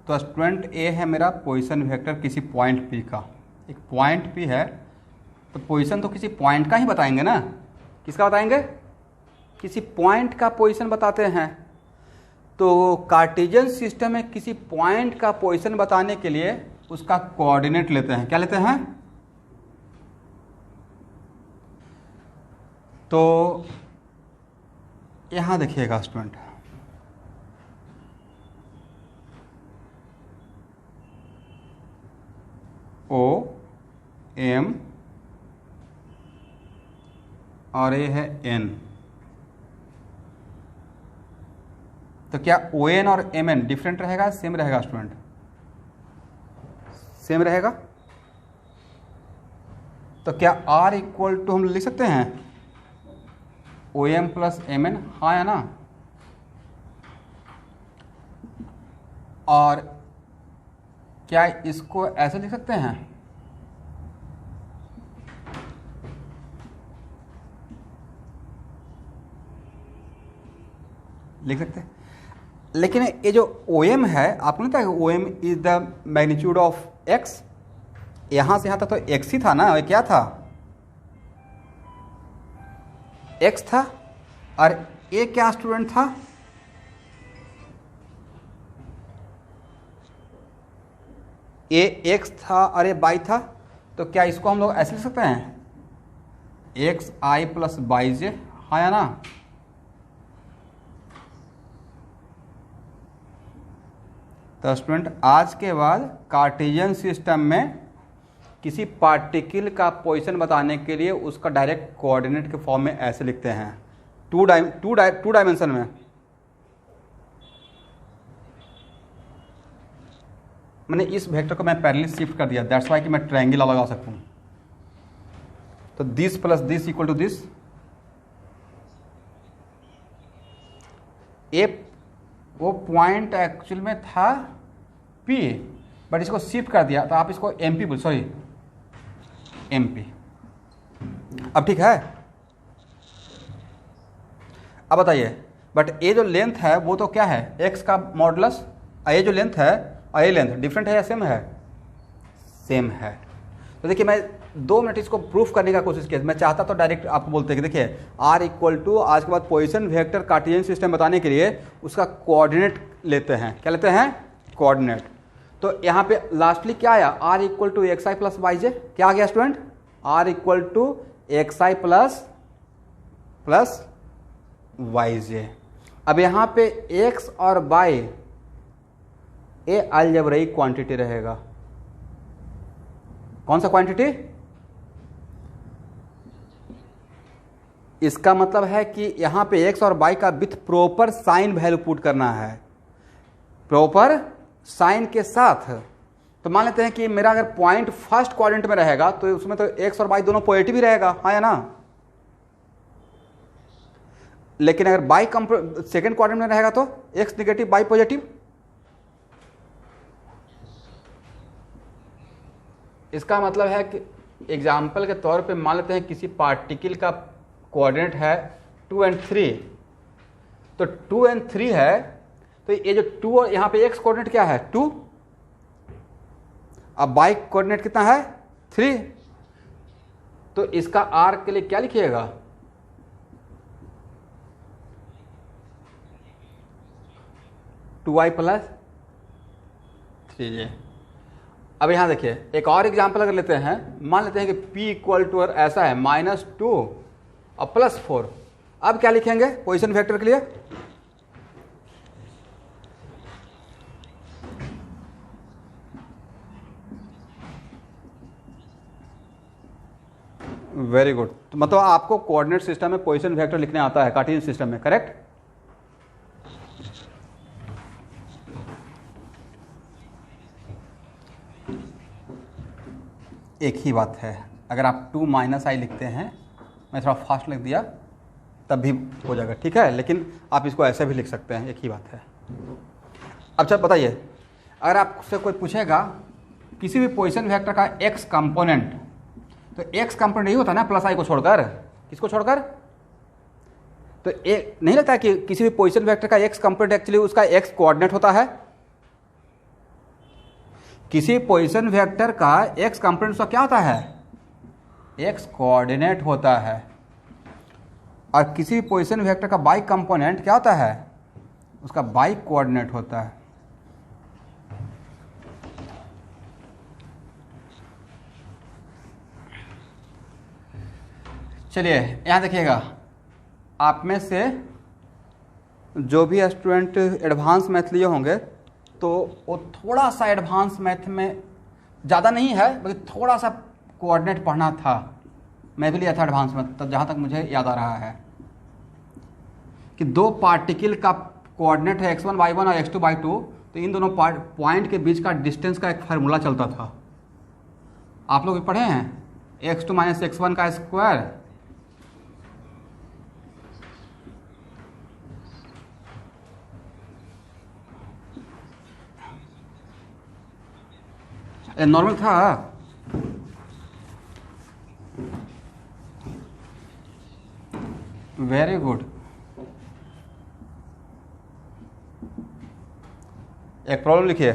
तो स्टूडेंट ए है मेरा पोजीशन वेक्टर किसी पॉइंट पी का। एक पॉइंट पी है तो पोजीशन तो किसी पॉइंट का ही बताएंगे ना। किसका बताएंगे? किसी पॉइंट का पोजीशन बताते हैं। तो कार्टेशियन सिस्टम में किसी पॉइंट का पोजीशन बताने के लिए उसका कोऑर्डिनेट लेते हैं। क्या लेते हैं? तो यहां देखिएगा स्टूडेंट, ओ एम और ये है एन। तो क्या ओ एन और एम एन डिफरेंट रहेगा, सेम रहेगा स्टूडेंट? सेम रहेगा। तो क्या आर इक्वल टू हम लिख सकते हैं O M plus M N, हाँ या ना? और क्या इसको ऐसे लिख सकते हैं? लिख सकते हैं। लेकिन ये जो OM है, आपको नहीं पता OM is the magnitude of x। यहां से यहां तक तो x ही था ना, ये क्या था? x था। और ये क्या स्टूडेंट था? ये x था और ये y था। तो क्या इसको हम लोग ऐसे लिख सकते हैं एक्स आई प्लस वाई जे, हाँ या ना? तो स्टूडेंट आज के बाद कार्टेशियन सिस्टम में किसी पार्टिकल का पोजीशन बताने के लिए उसका डायरेक्ट कोऑर्डिनेट के फॉर्म में ऐसे लिखते हैं टू डायमेंशन में। मैंने इस वेक्टर को मैं पैरेलली शिफ्ट कर दिया, दैट्स वाई कि मैं ट्रायंगल लगा सकूं। तो this plus this equal to this, ए वो पॉइंट एक्चुअल में था P, बट इसको शिफ्ट कर दिया तो आप इसको MP बोल, सॉरी MP। अब ठीक है, अब बताइए, बट ये जो लेंथ है वो तो क्या है, x का मॉडुलस, ये जो लेंथ है ये लेंथ डिफरेंट है या सेम है, सेम है। तो देखिए मैं 2 मिनट इसको प्रूफ करने का कोशिश किया, मैं चाहता तो डायरेक्ट आपको बोलते कि देखिए r इक्वल टू, आज के बाद पोजीशन वेक्टर कार्टेशियन सिस्टम बताने के लिए उसका कोऑर्डिनेट लेते हैं, क्या लेते हैं, कोऑर्डिनेट। तो यहाँ पे लास्टली क्या आया, r equal to X I plus Y J, क्या आ गया student, r equal to X I plus Y J. अब यहाँ पे x और y ये अलजेब्रिक क्वांटिटी रहेगा, कौन सा क्वांटिटी, इसका मतलब है कि यहाँ पे x और y का with proper sign value put करना है, प्रॉपर साइन के साथ। तो मान लेते हैं कि मेरा अगर पॉइंट फर्स्ट क्वाड्रेंट में रहेगा तो उसमें तो x और y दोनों पॉजिटिव ही रहेगा, हाँ या ना। लेकिन अगर y सेकेंड क्वाड्रेंट में रहेगा तो x निगेटिव y पॉजिटिव। इसका मतलब है कि एग्जाम्पल के तौर पे मान लेते हैं किसी पार्टिकल का कोऑर्डिनेट है 2 और 3, तो 2 और 3 है, तो ये जो 2 और यहाँ पे x कोऑर्डिनेट क्या है 2, अब y कोऑर्डिनेट कितना है 3, तो इसका r के लिए क्या लिखिएगा, टू वाई प्लस 3j। अब यहाँ देखिए एक और एग्जाम्पल अगर लेते हैं, मान लेते हैं कि p इक्वल टू ऐसा है -2 और +4। अब क्या लिखेंगे पोजीशन वेक्टर के लिए, वेरी गुड। तो मतलब आपको कोऑर्डिनेट सिस्टम में पोजीशन वेक्टर लिखने आता है कार्टेशियन सिस्टम में, करेक्ट। एक ही बात है, अगर आप 2 - i लिखते हैं, मैं थोड़ा फास्ट लिख दिया तब भी हो जाएगा, ठीक है, लेकिन आप इसको ऐसे भी लिख सकते हैं, एक ही बात है। अब चल बताइए, अगर आपसे कोई पूछेगा किसी भी पोजीशन वेक्टर का x कंपोनेंट, तो x कंपोनेंट यही होता है ना प्लस i को छोड़कर, किसको छोड़कर, तो एक नहीं लगता है कि किसी भी पोजीशन वेक्टर का x कंपोनेंट एक्चुअली उसका x कोऑर्डिनेट होता है, किसी पोजीशन वेक्टर का x कंपोनेंट उसका क्या होता है, x कोऑर्डिनेट होता है, और किसी पोजीशन वेक्टर का y कंपोनेंट क्या होता है, उसका y कोऑर्डिनेट होता है। चलिए यहाँ देखिएगा, आप में से जो भी स्टूडेंट एडवांस मैथ लिए होंगे तो वो थोड़ा सा एडवांस मैथ में, ज़्यादा नहीं है बल्कि थोड़ा सा कोऑर्डिनेट पढ़ना था, मैं भी लिया था एडवांस में, तब जहाँ तक मुझे याद आ रहा है कि 2 पार्टिकल का कोऑर्डिनेट है x1 y1 और x2 y2, तो इन दोनों पॉइंट के बीच का डिस्टेंस का एक फार्मूला चलता था, आप लोग भी पढ़े हैं, x2 - x1 का स्क्वायर नॉर्मल था। Very good. एक प्रॉब्लम लिखिए,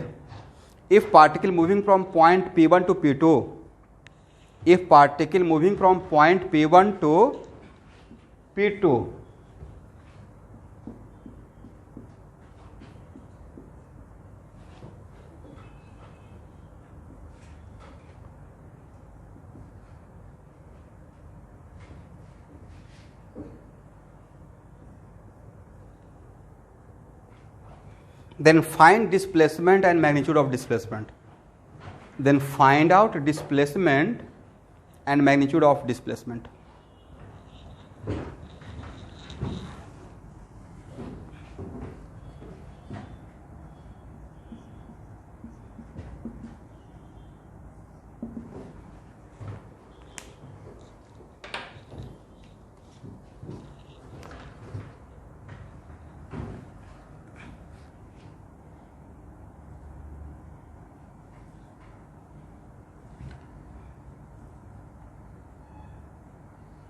if particle moving from point P1 to P2, if particle moving from point P1 to P2, then find displacement and magnitude of displacement. Then find out displacement and magnitude of displacement.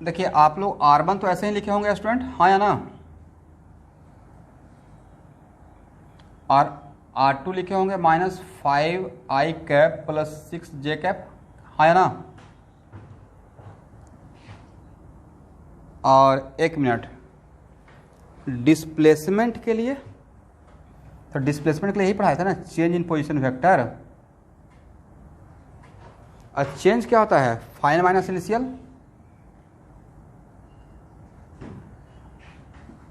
देखिए आप लोग R1 तो ऐसे ही लिखे होंगे student, हाँ या ना, और R2 लिखे होंगे -5i cap plus 6j cap, हाँ या ना। और एक मिनट, डिस्प्लेसमेंट के लिए, तो डिस्प्लेसमेंट के लिए यही पढ़ाया था ना, चेंज इन पोजीशन वेक्टर। और चेंज क्या होता है, फाइनल माइनस इनिशियल,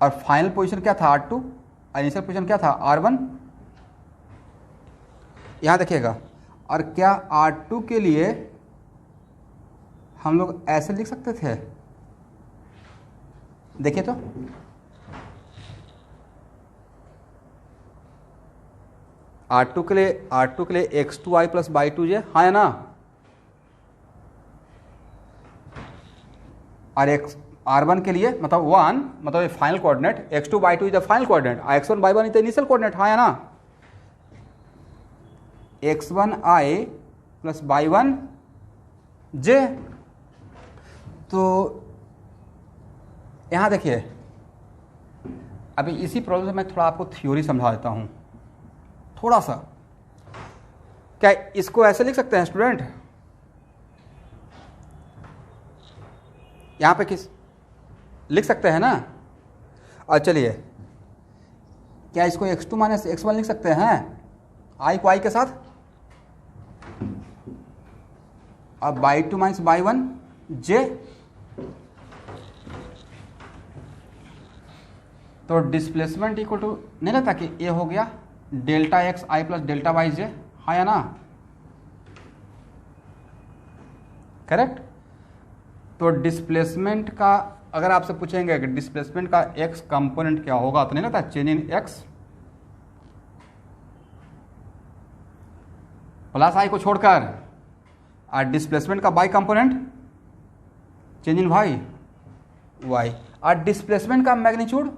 और फाइनल पोजीशन क्या था R2, और इनिशियल पोजीशन क्या था R1। यहाँ देखिएगा, और क्या R2 के लिए हम लोग ऐसे लिख सकते थे, देखिए तो, R2 के लिए x2i प्लस y2j, हाँ या ना। और R1 के लिए मतलब 1, मतलब final coordinate, x2 y2 is the final coordinate, x1 y1 is the initial coordinate, हाँ या ना। x1i plus y1j। तो यहाँ देखिए, अभी इसी प्रॉब्लम से मैं थोड़ा आपको थ्योरी समझा देता हूँ थोड़ा सा। क्या इसको ऐसे लिख सकते हैं स्टूडेंट, यहाँ पे किस लिख सकते हैं ना। और चलिए, क्या इसको x2 माइनस x1 लिख सकते हैं, i को i के साथ, और y2 माइनस y1j। तो डिस्प्लेसमेंट इक्वल टू नहीं रहता कि ये हो गया डेल्टा एक्स आई प्लस डेल्टा वाई जे, हाँ या ना, करेक्ट। तो डिस्प्लेसमेंट का अगर आपसे पूछेंगे कि डिस्प्लेसमेंट का एक्स कंपोनेंट क्या होगा, तो नहीं रहता change in x plus i को छोड़कर, और डिस्प्लेसमेंट का y component change in y, और डिस्प्लेसमेंट का मैग्नीट्यूड,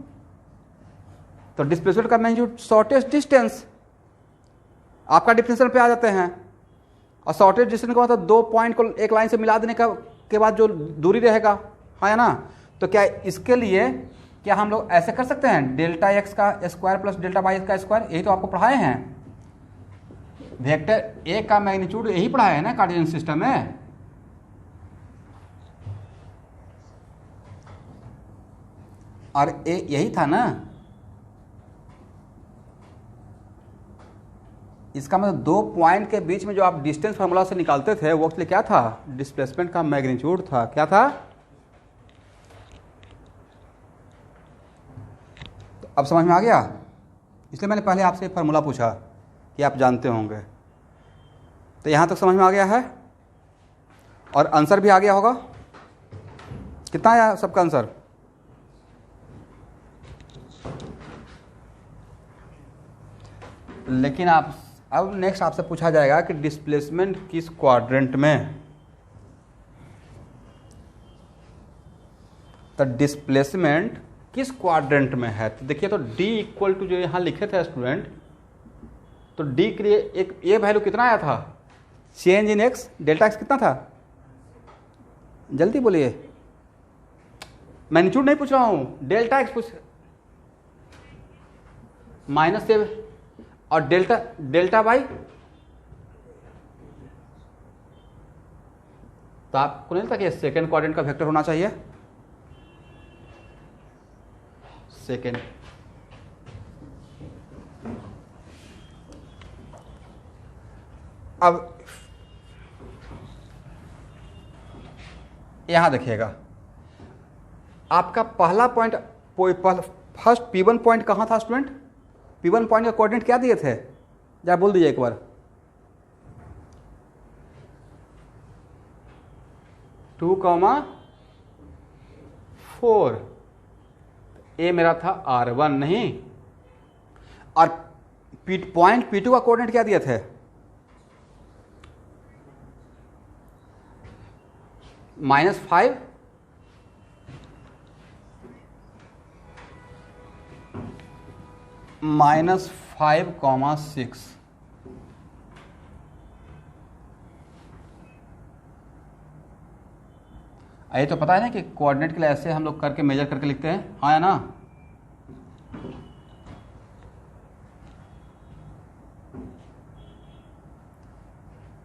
तो डिस्प्लेसमेंट का मैग्नीट्यूड शॉर्टेस्ट डिस्टेंस, आपका डिफिनेशन पे आ जाते हैं। और शॉर्टेस्ट डिस्टेंस का मतलब 2 पॉइंट को एक लाइन से मिला देने के बाद जो दूरी रहेगा, हाँ या ना। तो क्या इसके लिए क्या हम लोग ऐसे कर सकते हैं, डेल्टा एक्स का स्क्वायर प्लस डेल्टा वाई का स्क्वायर, यही तो आपको पढ़ाए हैं, वेक्टर ए का मैग्नीट्यूड यही पढ़ाया है ना कार्टेशियन सिस्टम में। और ए यही था ना, इसका मतलब 2 पॉइंट के बीच में जो आप डिस्टेंस फार्मूला से निकालते थे वो एक्चुअली क्या था, डिस्प्लेसमेंट का मैग्नीट्यूड था, क्या था। तो अब समझ में आ गया, इसलिए मैंने पहले आपसे फार्मूला पूछा कि आप जानते होंगे। तो यहाँ तक समझ में आ गया है, और आंसर भी आ गया होगा। कितना आया सबका आंसर, लेकिन आप अब नेक्स्ट आपसे पूछा जाएगा कि डिस्प्लेसमेंट किस क्वाड्रेंट में। तो डिस्प्लेसमेंट किस क्वाड्रेंट में है, तो देखिए, तो D इक्वल टू जो यहाँ लिखे थे स्टूडेंट, तो D के लिए एक ये वैल्यू कितना आया था, change in x, delta x कितना था, जल्दी बोलिए, मैग्नीट्यूड नहीं पूछ रहा हूँ, डेल्टा एक्स पूछ, माइनस से, और डेल्टा वाई, तो आपको नहीं लगता कि सेकेंड क्वाड्रेंट का वेक्टर होना चाहिए, सेकेंड। अब यहां देखिएगा, आपका पहला पॉइंट, फर्स्ट P1 पॉइंट कहां था स्टूडेंट, P1 पॉइंट का कोऑर्डिनेट क्या दिए थे, जरा बोल दीजिए एक बार, 2,4, ए मेरा था R1 नहीं, और पॉइंट P2 का कोऑर्डिनेट क्या दिए थे, -5 -5,6, ये तो पता है ना कि कोऑर्डिनेट के लिए ऐसे हम लोग करके मेजर करके लिखते हैं, हाँ या ना।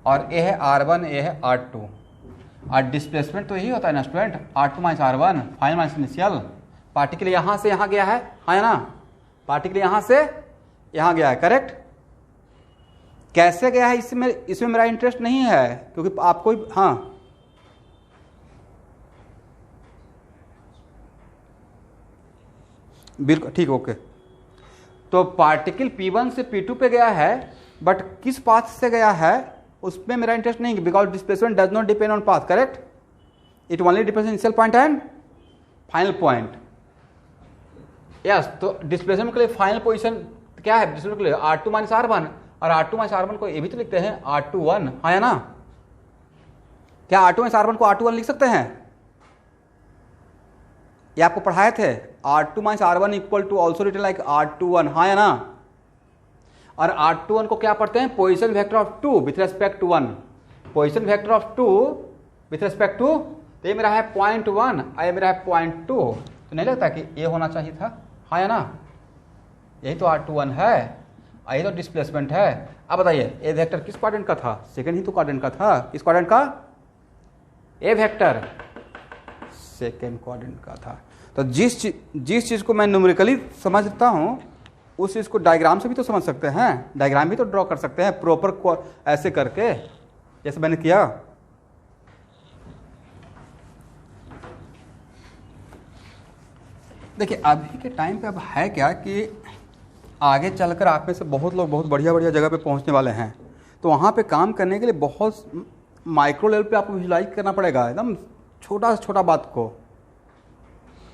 और ये है R1, ये है R2, और डिस्प्लेसमेंट तो यही होता है ना student, R2 minus R1 final minus initial. Particle यहाँ से यहाँ गया है, हाँ या ना, पार्टिकल यहाँ से यहाँ गया है, करेक्ट। कैसे गया है इसमें मेरा इंटरेस्ट नहीं है, क्योंकि आपको, हाँ बिल्कुल ठीक, ओके। तो पार्टिकल P1 से P2 पे गया है, बट किस पाथ से गया है उसमें मेरा इंटरेस्ट नहीं, because displacement does not depend on path, correct. It only depends on initial point and final point. Yes, तो डिस्प्लेसमेंट के लिए फाइनल पोजीशन क्या है डिस्प्लेसमेंट के लिए, R2 माइनस R1, और R2 माइनस R1 को ये भी तो लिखते हैं R21, हाँ या ना। क्या R2 माइनस R1 को R21 लिख सकते हैं? ये आपको पढ़ाए थे, R2 minus R1 equal to also written like R21, हाँ या ना। और R21 को क्या पढ़ते हैं, position vector of 2 with respect to 1, position vector of 2 with respect to, तो ये मेरा है 0.1 और ये मेरा है 0.2, तो नहीं लगता कि ये होना चाहिए था, हाँ या ना। यही तो R21 है, यही तो डिस्प्लेसमेंट है। अब बताइए ए वेक्टर किस क्वाड्रेंट का था, सेकंड ही तो क्वाड्रेंट का था, किस क्वाड्रेंट का, ए वेक्टर सेकंड क्वाड्रेंट का था। तो जिस चीज़ को मैं न्यूमेरिकली समझता हूँ उस चीज़ को डायग्राम से भी तो समझ सकते हैं, डायग्राम भी तो ड्रॉ कर सकते हैं प्रॉपर ऐसे करके, जैसे मैंने किया। देखिए अभी के टाइम पे अब है क्या कि आगे चलकर आप में से बहुत लोग बहुत बढ़िया बढ़िया जगह पे पहुंचने वाले हैं, तो वहाँ पे काम करने के लिए बहुत माइक्रो लेवल पे आपको विजुलाइज करना पड़ेगा, एकदम छोटा से छोटा बात को,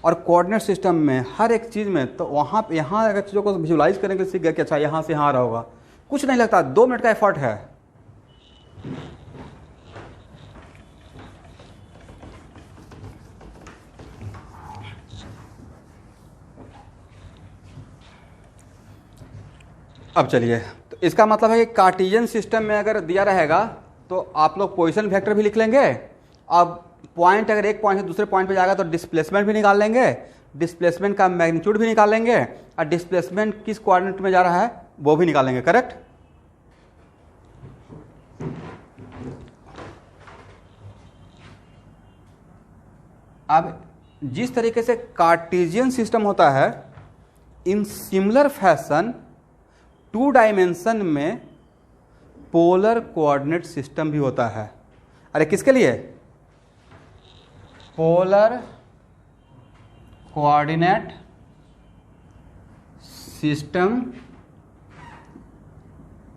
और कोऑर्डिनेट सिस्टम में हर एक चीज़ में। तो वहाँ पे यहाँ अगर चीज़ों को विजुलाइज करने के लिए सीख गया कि अच्छा यहाँ से यहाँ आ रहा होगा, कुछ नहीं लगता, 2 मिनट का एफर्ट है। अब चलिए, तो इसका मतलब है कि कार्टेशियन सिस्टम में अगर दिया रहेगा तो आप लोग पोजीशन वेक्टर भी लिख लेंगे। अब पॉइंट अगर एक पॉइंट से दूसरे पॉइंट पे जाएगा तो डिस्प्लेसमेंट भी निकाल लेंगे, डिस्प्लेसमेंट का मैग्नीट्यूड भी निकाल लेंगे, और डिस्प्लेसमेंट किस कोऑर्डिनेट में जा रहा है वो भी निकालेंगे, करेक्ट। अब जिस तरीके से कार्टेशियन सिस्टम होता है, इन सिमिलर फैशन 2 डायमेंशन में पोलर कोऑर्डिनेट सिस्टम भी होता है। अरे किसके लिए, पोलर कोऑर्डिनेट सिस्टम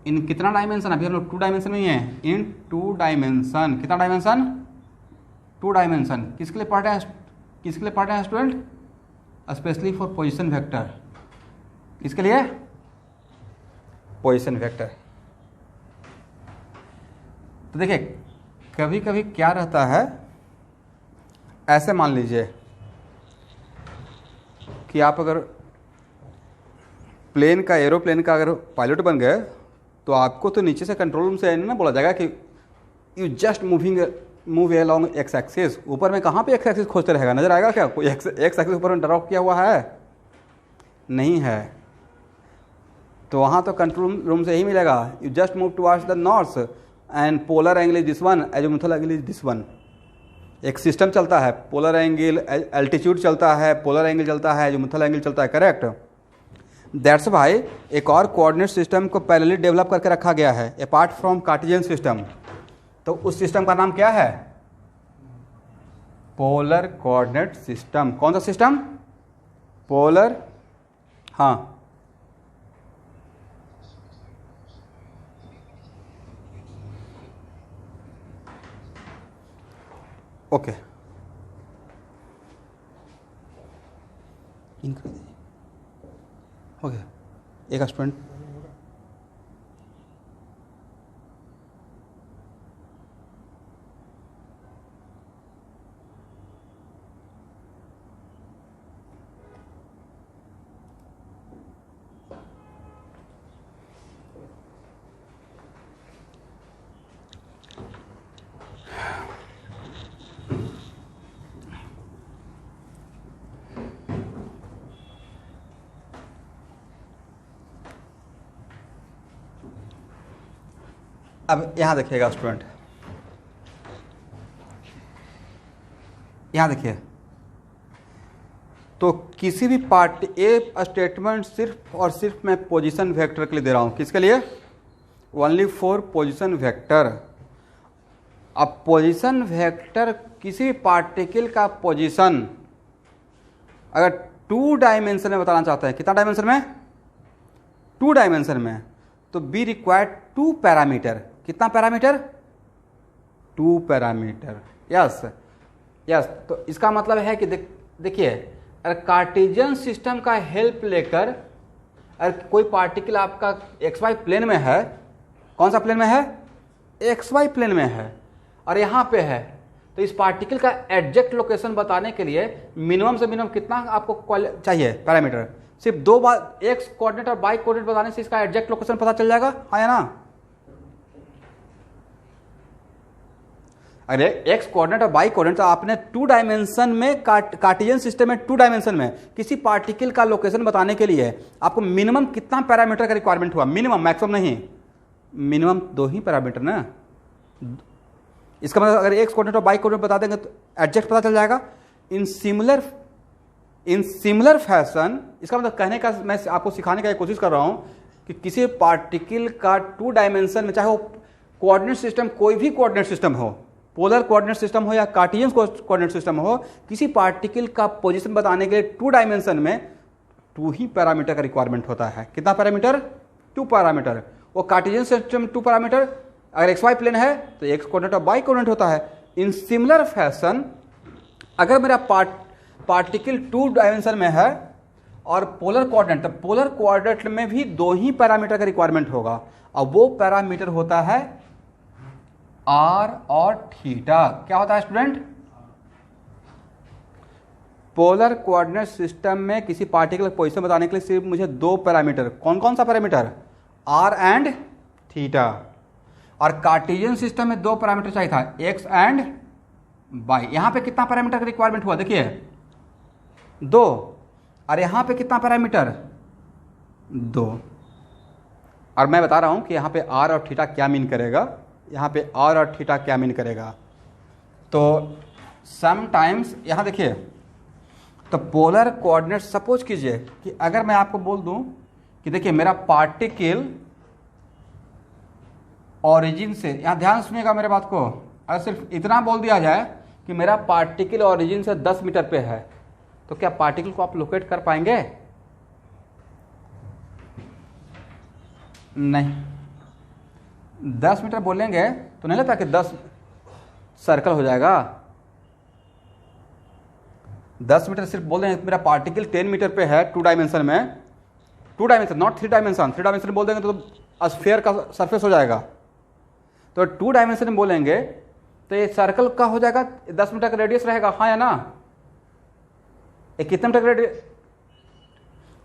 इन कितना डायमेंशन, अभी हम लोग 2 डायमेंशन में ही है, इन 2 डायमेंशन, कितना डायमेंशन, 2 डायमेंशन। किसके लिए पढ़ रहे हैं, किसके लिए पढ़ रहे हैं student, specially for position vector, किसके लिए, पोजीशन वेक्टर। तो देखिए कभी कभी क्या रहता है, ऐसे मान लीजिए कि आप अगर प्लेन का, एरोप्लेन का अगर पायलट बन गए तो आपको तो नीचे से कंट्रोल रूम से ना बोला जाएगा कि you just move along x axis, ऊपर में कहाँ पे एक्स एक्सिस खोजते रहेगा, नजर आएगा क्या कोई एक्स एक्सिस ऊपर में ड्रॉ किया हुआ है, नहीं है। तो वहाँ तो कंट्रोल रूम से ही मिलेगा, you just move towards the north and polar angle is this one, azimuthal angle is this one. एक सिस्टम चलता है, पोलर एंगल, एल्टीट्यूड चलता है, पोलर एंगल चलता है, एजिमुथल एंगल चलता है, करेक्ट। दैट्स वाई एक और कोऑर्डिनेट सिस्टम को पैरेलली डेवलप करके रखा गया है अपार्ट फ्रॉम कार्टेशियन सिस्टम। तो उस सिस्टम का नाम क्या है, पोलर कोऑर्डिनेट सिस्टम। कौन सा सिस्टम, पोलर, हाँ ओके, ओके। एक स्टूडेंट, अब यहाँ देखिएगा स्टूडेंट, यहाँ देखिए, तो किसी भी पार्ट ए स्टेटमेंट सिर्फ और सिर्फ मैं पोजीशन वेक्टर के लिए दे रहा हूँ। किसके लिए? Only for position vector. अब पोजीशन वेक्टर किसी भी पार्टिकल का पोजीशन अगर 2 डायमेंशन में बताना चाहते हैं, कितना डायमेंशन में? 2 डायमेंशन में, तो बी रिक्वायर्ड 2 पैरामीटर। कितना पैरामीटर? 2 पैरामीटर। Yes yes. तो इसका मतलब है कि देखिए, अगर कार्टेशियन सिस्टम का हेल्प लेकर अगर कोई पार्टिकल आपका XY प्लेन में है, कौन सा प्लेन में है? XY प्लेन में है, और यहाँ पे है, तो इस पार्टिकल का एग्जैक्ट लोकेशन बताने के लिए मिनिमम से मिनिमम कितना आपको चाहिए पैरामीटर? सिर्फ 2 बार एक्स कोऑर्डिनेट और वाई कोऑर्डिनेट बताने से इसका एग्जैक्ट लोकेशन पता चल जाएगा, हाँ या ना? अरे एक्स कोऑर्डिनेट और वाई कोऑर्डिनेट तो आपने 2 डायमेंशन में कार्टेशियन सिस्टम में 2 डायमेंशन में किसी पार्टिकल का लोकेशन बताने के लिए आपको मिनिमम कितना पैरामीटर का रिक्वायरमेंट हुआ? मिनिमम, मैक्सिमम नहीं, मिनिमम 2 ही पैरामीटर ना। इसका मतलब अगर एक्स कोऑर्डिनेट और वाई कोऑर्डिनेट बता देंगे तो एग्जैक्ट पता चल जाएगा। इन सिमिलर फैशन, इसका मतलब कहने का, मैं आपको सिखाने का कोशिश कर रहा हूं कि किसी पार्टिकल का 2 डायमेंशन में, चाहे वो कोऑर्डिनेट सिस्टम कोई भी कोऑर्डिनेट सिस्टम हो, पोलर कोऑर्डिनेट सिस्टम हो या कार्टेशियन कोऑर्डिनेट सिस्टम हो, किसी पार्टिकल का पोजीशन बताने के लिए 2 डायमेंशन में 2 ही पैरामीटर का रिक्वायरमेंट होता है। कितना पैरामीटर? 2 पैरामीटर। वो कार्टेशियन सिस्टम 2 पैरामीटर, अगर XY प्लेन है तो एक्स कोऑर्डिनेट और वाई कोऑर्डिनेट होता है। इन सिमिलर फैशन अगर मेरा पार्टिकल 2 डायमेंशन में है और पोलर कोऑर्डिनेट, तो पोलर कोऑर्डिनेट में भी 2 ही पैरामीटर का रिक्वायरमेंट होगा, और वो पैरामीटर होता है R और थीटा। क्या होता है स्टूडेंट? पोलर कोऑर्डिनेट सिस्टम में किसी पार्टिकल पोजीशन बताने के लिए सिर्फ मुझे 2 पैरामीटर, कौन कौन सा पैरामीटर? R and theta. और कार्टेशियन सिस्टम में 2 पैरामीटर चाहिए था, एक्स एंड वाई। यहां पे कितना पैरामीटर का रिक्वायरमेंट हुआ? देखिए 2, और यहां पे कितना पैरामीटर? 2। और मैं बता रहा हूं कि यहां पे आर और थीटा क्या मीन करेगा, यहां पे आर और थीटा क्या मीन करेगा। तो समटाइम्स यहां देखिए, तो पोलर कोऑर्डिनेट, सपोज कीजिए कि अगर मैं आपको बोल दूं कि देखिए मेरा पार्टिकल ओरिजिन से, यहां ध्यान सुनिएगा मेरे बात को, अगर सिर्फ इतना बोल दिया जाए कि मेरा पार्टिकल ओरिजिन से 10 मीटर पे है, तो क्या पार्टिकल को आप लोकेट कर पाएंगे? नहीं। 10 मीटर बोलेंगे तो नहीं लगता कि 10 सर्कल हो जाएगा? 10 मीटर सिर्फ बोल देंगे मेरा पार्टिकल 10 मीटर पे है 2 डायमेंशन में, 2 डायमेंशन नॉट 3 डायमेंशन, 3 डायमेंशन बोल देंगे तो स्फीयर का सरफेस हो जाएगा। तो 2 डायमेंशन में बोलेंगे तो ये सर्कल का हो जाएगा, 10 मीटर का रेडियस रहेगा, हाँ या ना? ये कितने मीटर का रेडियस?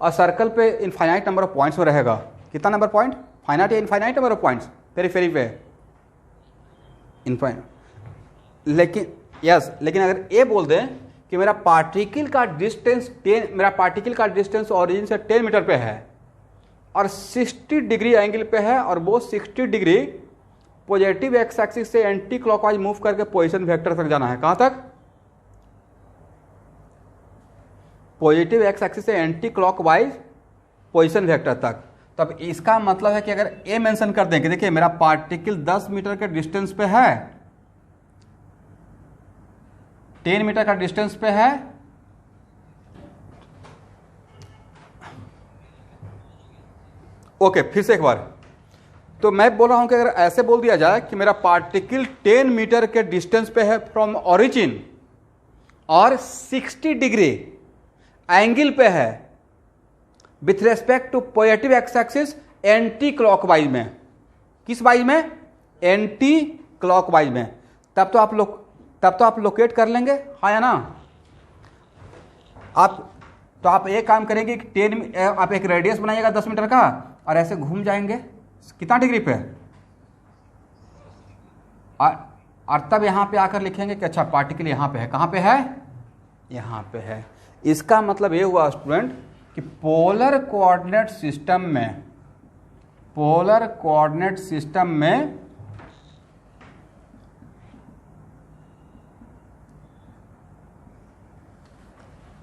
और सर्कल पे इनफाइनाइट नंबर ऑफ पॉइंट्स में रहेगा। कितना नंबर पॉइंट? फाइनाइट या infinite number of points periphery पे? इनफाइनाइट। लेकिन यस, लेकिन अगर ये बोल दें कि मेरा पार्टिकल का डिस्टेंस 10, मेरा पार्टिकल का डिस्टेंस ओरिजिन से 10 मीटर पे है और 60 डिग्री एंगल पे है, और वो 60 डिग्री पॉजिटिव एक्स एक्सिस से एंटी क्लॉकवाइज मूव करके पोजीशन वेक्टर तक जाना है। कहां तक? पॉजिटिव एक्स एक्सिस से एंटी क्लॉकवाइज पोजीशन वेक्टर तक। तब इसका मतलब है कि अगर ए मेंशन कर दें कि देखिए मेरा पार्टिकल 10 मीटर के डिस्टेंस पे है, 10 मीटर का डिस्टेंस पे है, ओके, फिर से एक बार, तो मैं बोल रहा हूं कि अगर ऐसे बोल दिया जाए कि मेरा पार्टिकल 10 मीटर के डिस्टेंस पे है फ्रॉम ओरिजिन और 60 डिग्री एंगल पे है with respect to positive x axis anti clockwise में। किस वाइज में? एंटी क्लॉकवाइज में। तब तो आप लोकेट कर लेंगे, हाँ या ना? आप एक काम करेंगे कि 10, आप एक रेडियस बनाइएगा 10 मीटर का और ऐसे घूम जाएंगे कितना डिग्री पे, और तब यहां पे आकर लिखेंगे कि अच्छा पार्टिकल यहां पे है। कहां पे है? यहां पे है। इसका मतलब ये हुआ स्टूडेंट कि पोलर कोऑर्डिनेट सिस्टम में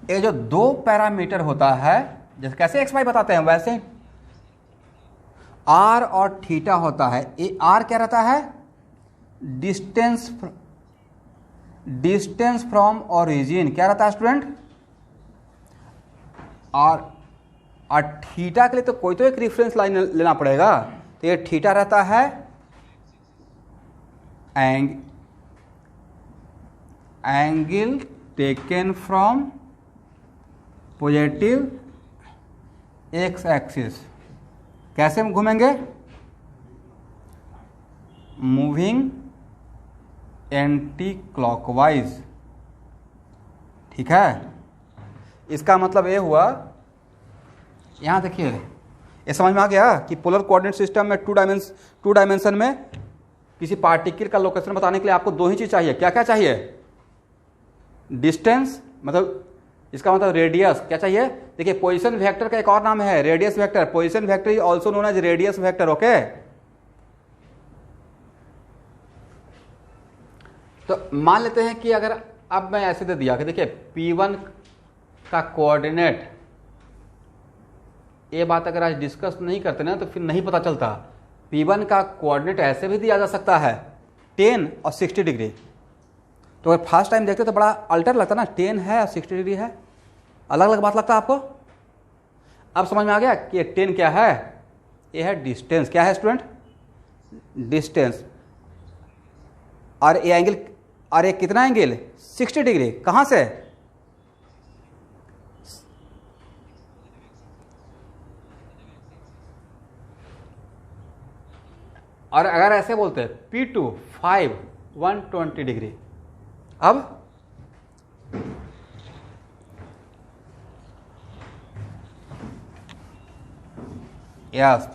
ये जो दो पैरामीटर होता है, जैसे कैसे एक्स वाई बताते हैं वैसे आर और थीटा होता है। ये आर क्या रहता है, डिस्टेंस फ्रॉम ओरिजिन, क्या रहता है स्टूडेंट, और थीटा के लिए तो कोई तो एक रेफरेंस लाइन लेना पड़ेगा, तो ये थीटा रहता है angle taken from positive x axis. कैसे हम घूमेंगे, मूविंग एंटी क्लॉकवाइज, ठीक है। इसका मतलब ये हुआ, यहाँ देखिए ये समझ में आ गया कि पोलर कोऑर्डिनेट सिस्टम में टू डायमेंशन में किसी पार्टिकल का लोकेशन बताने के लिए आपको दो ही चीज़ चाहिए। क्या क्या चाहिए, डिस्टेंस, मतलब इसका मतलब रेडियस, क्या चाहिए, देखिए पोजीशन वेक्टर का एक और नाम है radius vector, position vector is also known as radius vector, okay. तो मान लेते हैं कि अगर अब मैं ऐसे दे दिया कि देखिए P1 का कोऑर्डिनेट, ये बात अगर आज डिस्कस नहीं करते ना तो फिर नहीं पता चलता। P1 का कोऑर्डिनेट ऐसे भी दिया जा सकता है 10 और 60 डिग्री। तो अगर फर्स्ट टाइम देखते तो बड़ा अल्टर लगता ना, 10 है और 60 डिग्री है, अलग अलग बात लगता है आपको। अब समझ में आ गया कि ये 10 क्या है, ये है डिस्टेंस। क्या है स्टूडेंट, डिस्टेंस। और ये एंगल, और ये कितना एंगल, 60 डिग्री। कहाँ से, और अगर ऐसे बोलते हैं P2 5 120 डिग्री। अब यस,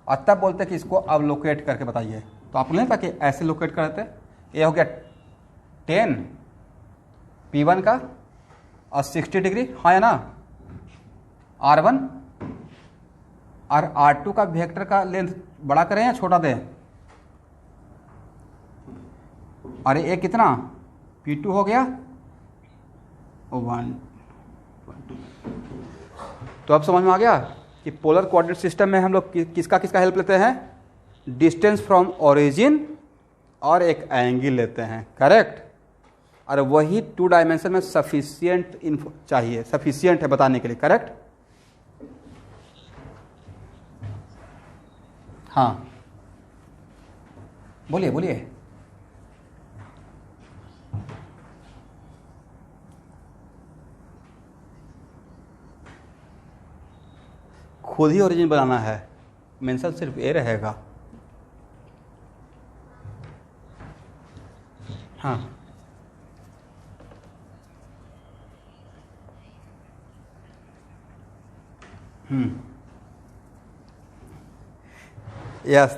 और तब बोलते कि इसको अब लोकेट करके बताइए। तो आप नहीं था कि ऐसे लोकेट करते, ये हो गया 10 P1 का और 60 डिग्री, हाँ है ना, R1 और R2 का वेक्टर का लेंथ बड़ा करें या छोटा दें, और ये कितना P2 हो गया 1। तो अब समझ में आ गया कि पोलर कोऑर्डिनेट सिस्टम में हम लोग किसका किसका हेल्प लेते हैं, डिस्टेंस फ्रॉम ओरिजिन और एक एंगल लेते हैं, करेक्ट। और वही टू डायमेंशन में सफिशिएंट इन्फो चाहिए, सफिशिएंट है बताने के लिए, करेक्ट। हाँ बोलिए बोलिए। खुद ही ओरिजिन बनाना है, मेंशन सिर्फ ए रहेगा। हाँ यस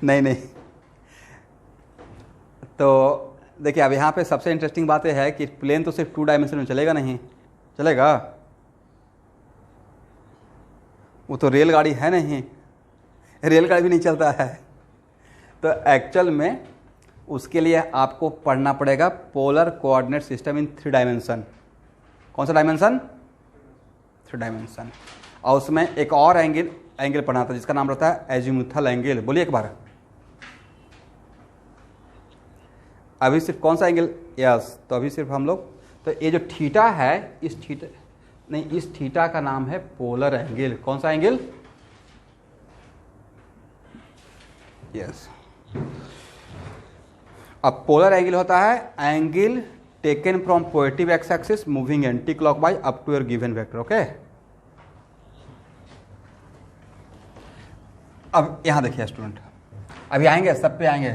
नहीं नहीं, तो देखिए अब यहाँ पे सबसे इंटरेस्टिंग बात यह है कि प्लेन तो सिर्फ टू डायमेंशन में चलेगा नहीं, चलेगा, वो तो रेलगाड़ी है नहीं, रेलगाड़ी भी नहीं चलता है। तो एक्चुअल में उसके लिए आपको पढ़ना पड़ेगा polar coordinate system in 3 dimension. कौन सा डायमेंशन, 3 डायमेंशन। और उसमें एक और एंगल पढ़ना था जिसका नाम रहता है एजीमुथल एंगल। बोलिए एक बार। अभी सिर्फ कौन सा एंगल, यस, तो अभी सिर्फ हम लोग, तो ये जो थीटा है, इस थीटा का नाम है पोलर एंगल। कौन सा एंगल, यस। अब पोलर एंगल होता है angle taken from positive x axis moving anti clockwise up to your given vector, okay. अब यहां देखिए स्टूडेंट, अभी आएंगे, सब पे आएंगे।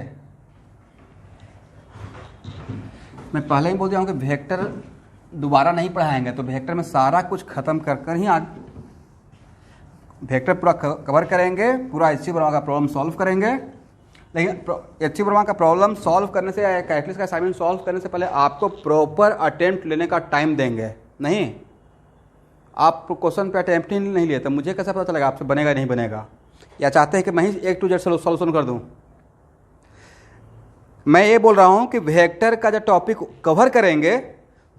मैं पहले ही बोल दिया हूं कि वेक्टर दोबारा नहीं पढ़ाएंगे, तो वेक्टर में सारा कुछ खत्म कर ही आज वेक्टर पूरा कवर करेंगे, पूरा एचसी वर्मा का प्रॉब्लम सॉल्व करेंगे। लेकिन एचसी वर्मा का प्रॉब्लम सॉल्व करने से या कैटलिस्ट का असाइनमेंट सॉल्व करने से पहले आपको प्रॉपर अटेम्प्ट लेने का टाइम देंगे। नहीं, आप क्वेश्चन पे अटेम्प्ट ही नहीं लिए तो मुझे कैसे पता चलेगा आपसे बनेगा नहीं बनेगा, या चाहते हैं कि मैं ही A to Z सॉल्यूशन कर दूं। मैं ये बोल रहा हूं कि वेक्टर का जब टॉपिक कवर करेंगे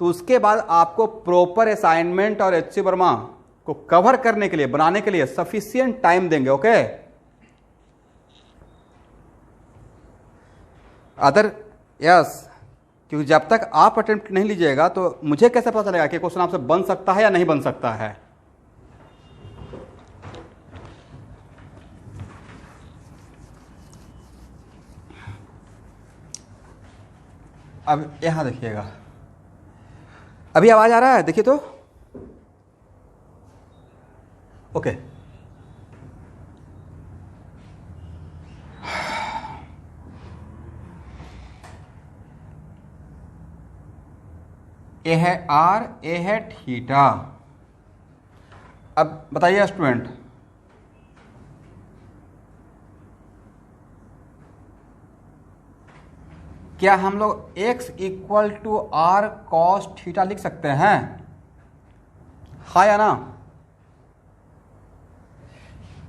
तो उसके बाद आपको प्रॉपर असाइनमेंट और एच सी वर्मा को कवर करने के लिए, बनाने के लिए सफिशिएंट टाइम देंगे। ओके, अदर यस, क्योंकि जब तक आप अटेम्प्ट नहीं लीजिएगा तो मुझे कैसे पता चलेगा कि क्वेश्चन आपसे बन सकता है या नहीं बन सकता है। अब यहां देखिएगा, अभी आवाज आ रहा है, देखिए तो ओके। ए है आर, ए है थीटा। अब बताइए स्टूडेंट, क्या हम लोग x equal to r cos theta लिख सकते हैं? हाँ या ना?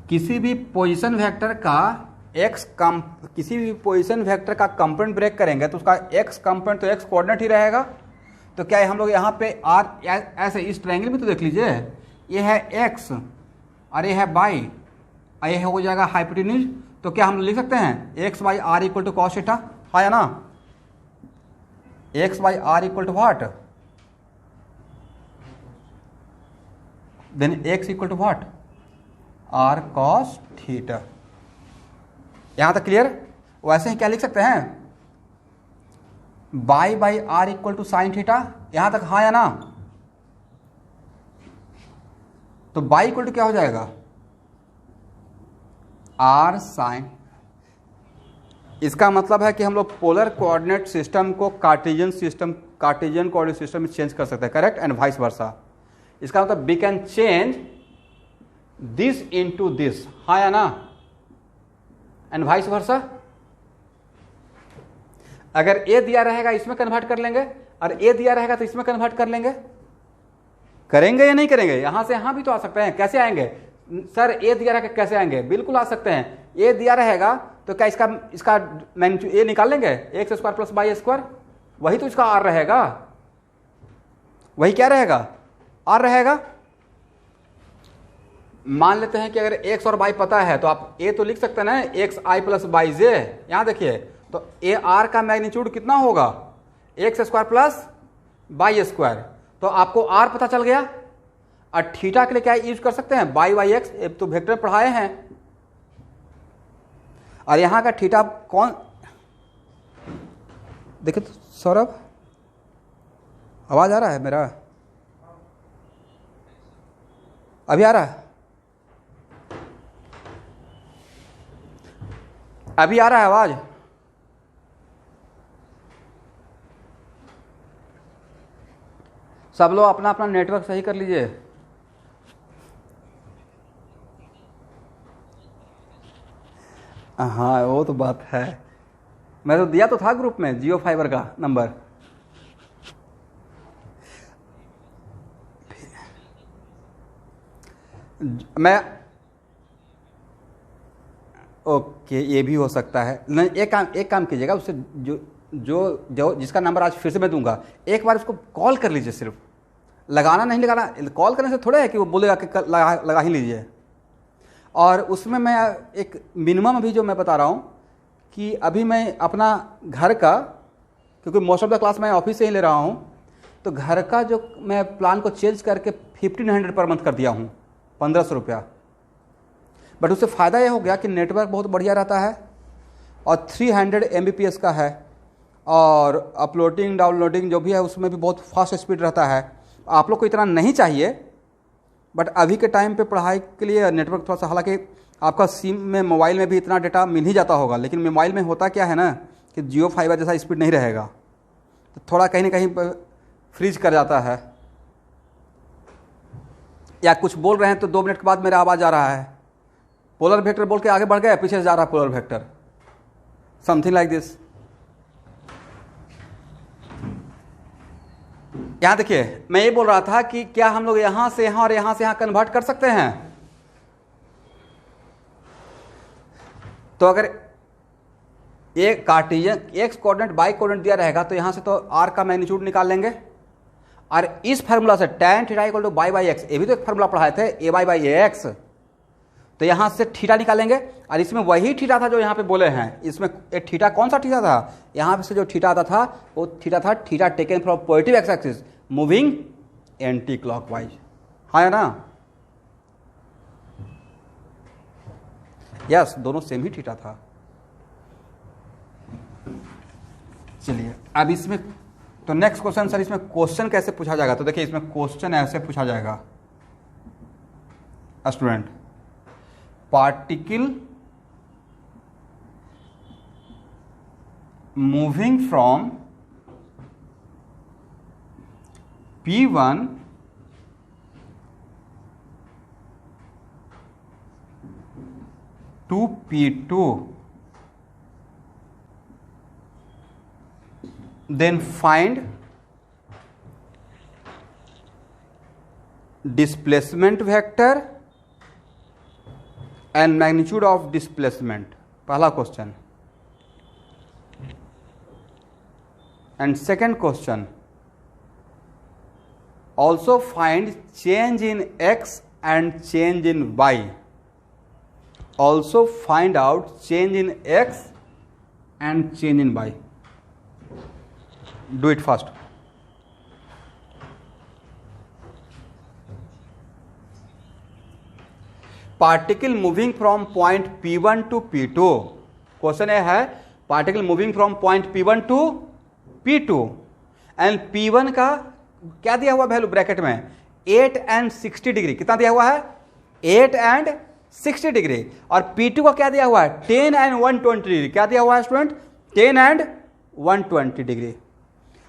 किसी भी पोजीशन वेक्टर का किसी भी पोजीशन वेक्टर का कंपोनेंट ब्रेक करेंगे तो उसका x कंपोनेंट तो x कोऑर्डिनेट ही रहेगा। तो क्या है, हम लोग यहाँ पे r ऐसे इस ट्रायंगल में तो देख लीजिए, ये है x और ये है y और ये हो जाएगा हाइपोटेन्यूज। तो क्या हम लिख सकते हैं x by r equal to cos theta? हाँ या ना? x by r equal to what? Then x equal to what? R cos theta. यहां तक क्लियर? वैसे ही क्या लिख सकते हैं, y by r equal to sine theta. यहां तक हाँ या ना? तो बाई इक्वल टू क्या हो जाएगा? R sine. इसका मतलब है कि हम लोग पोलर कोऑर्डिनेट सिस्टम को कार्टेशियन कोऑर्डिनेट सिस्टम में चेंज कर सकते हैं, करेक्ट, एंड वाइस वर्सा। इसका मतलब we can change this into this, हाँ या ना? And vice versa. अगर ए दिया रहेगा इसमें कन्वर्ट कर लेंगे और ए दिया रहेगा तो इसमें कन्वर्ट कर लेंगे। करेंगे या नहीं करेंगे? यहां से यहां भी तो आ सकते हैं। कैसे आएंगे सर? ए दिया रहेगा कैसे आएंगे? बिल्कुल आ सकते हैं। ए दिया रहेगा तो क्या इसका मैग्नीट्यूड ए निकाल लेंगे, x square plus y square, वही तो इसका आर रहेगा। वही क्या रहेगा? आर रहेगा। मान लेते हैं कि अगर एक्स और वाई पता है तो आप ए तो लिख सकते हैं ना, एक्स आई प्लस वाई जे। यहां देखिए तो ए आर का मैग्नीट्यूड कितना होगा? X square plus y square. तो आपको आर पता चल गया। और थीटा के लिए क्या यूज कर सकते हैं? बाई वाई एक्स, तो वेक्टर पढ़ाए हैं। और यहां का थीटा कौन, देखिए तो सौरभ, आवाज आ रहा है मेरा? अभी आ रहा है? अभी आ रहा है आवाज? सब लोग अपना अपना नेटवर्क सही कर लीजिए। हाँ वो तो बात है, मैं तो दिया तो था ग्रुप में जियो फाइबर का नंबर। मैं ओके, ये भी हो सकता है। नहीं, एक काम कीजिएगा, उससे जो जिसका नंबर आज फिर से मैं दूंगा, एक बार उसको कॉल कर लीजिए। सिर्फ लगाना नहीं, लगाना कॉल करने से थोड़ा है कि वो बोलेगा कि लगा ही लीजिए। और उसमें मैं एक मिनिमम अभी जो मैं बता रहा हूँ कि अभी मैं अपना घर का, क्योंकि मोस्ट ऑफ द क्लास मैं ऑफिस से ही ले रहा हूँ, तो घर का जो मैं प्लान को चेंज करके 1500 पर मंथ कर दिया हूँ, 1500 रुपया। बट उससे फ़ायदा यह हो गया कि नेटवर्क बहुत बढ़िया रहता है और 300 Mbps का है, और अपलोडिंग डाउनलोडिंग जो भी है उसमें भी बहुत फास्ट स्पीड रहता है। आप लोग को इतना नहीं चाहिए, बट अभी के टाइम पे पढ़ाई के लिए नेटवर्क थोड़ा सा, हालांकि आपका सिम में मोबाइल में भी इतना डेटा मिल ही जाता होगा, लेकिन मोबाइल में होता क्या है ना कि जियो फाइबर जैसा स्पीड नहीं रहेगा, तो थोड़ा कहीं ना कहीं फ्रीज कर जाता है। या कुछ बोल रहे हैं तो 2 मिनट के बाद मेरा आवाज़ आ रहा है, पोलर वेक्टर बोल के आगे बढ़ गया, पीछे से जा रहा है polar vector, something like this. यहां देखिए, मैं ये बोल रहा था कि क्या हम लोग यहां से यहां और यहां से यहां कन्वर्ट कर सकते हैं? तो अगर एक cartesian x coordinate y coordinate दिया रहेगा तो यहां से तो आर का मैग्नीट्यूड निकाल लेंगे, और इस फार्मूला से tan theta equal two by by x, ये भी तो एक फार्मूला पढ़ाए थे, ए बाई बाई एक्स, तो यहाँ से थीटा निकालेंगे और इसमें वही थीटा था जो यहाँ पे बोले हैं। इसमें एक थीटा कौन सा थीटा था, यहाँ पे से जो थीटा आता था वो थीटा था theta taken from positive x axis moving anti clockwise, हाँ है ना, यस दोनों सेम ही थीटा था। चलिए अब इसमें तो नेक्स्ट क्वेश्चन सर, इसमें क्वेश्चन कैसे पूछा जाएगा, तो देखिए इसमें क्वेश्चन ऐसे पूछा जाएगा student, particle moving from P1 to P2, then find displacement vector and magnitude of displacement, पहला question. And second question, also find change in x and change in y, also find out change in x and change in y, do it fast। Particle moving from point P1 to P2, question ये है particle moving from point P1 to P2 and P1 का क्या दिया हुआ value bracket में 8 and 60 degree, कितना दिया हुआ है 8 एंड 60 डिग्री, और P2 का क्या दिया हुआ है 10 एंड 120 डिग्री, क्या दिया हुआ है student 10 and 120 degree.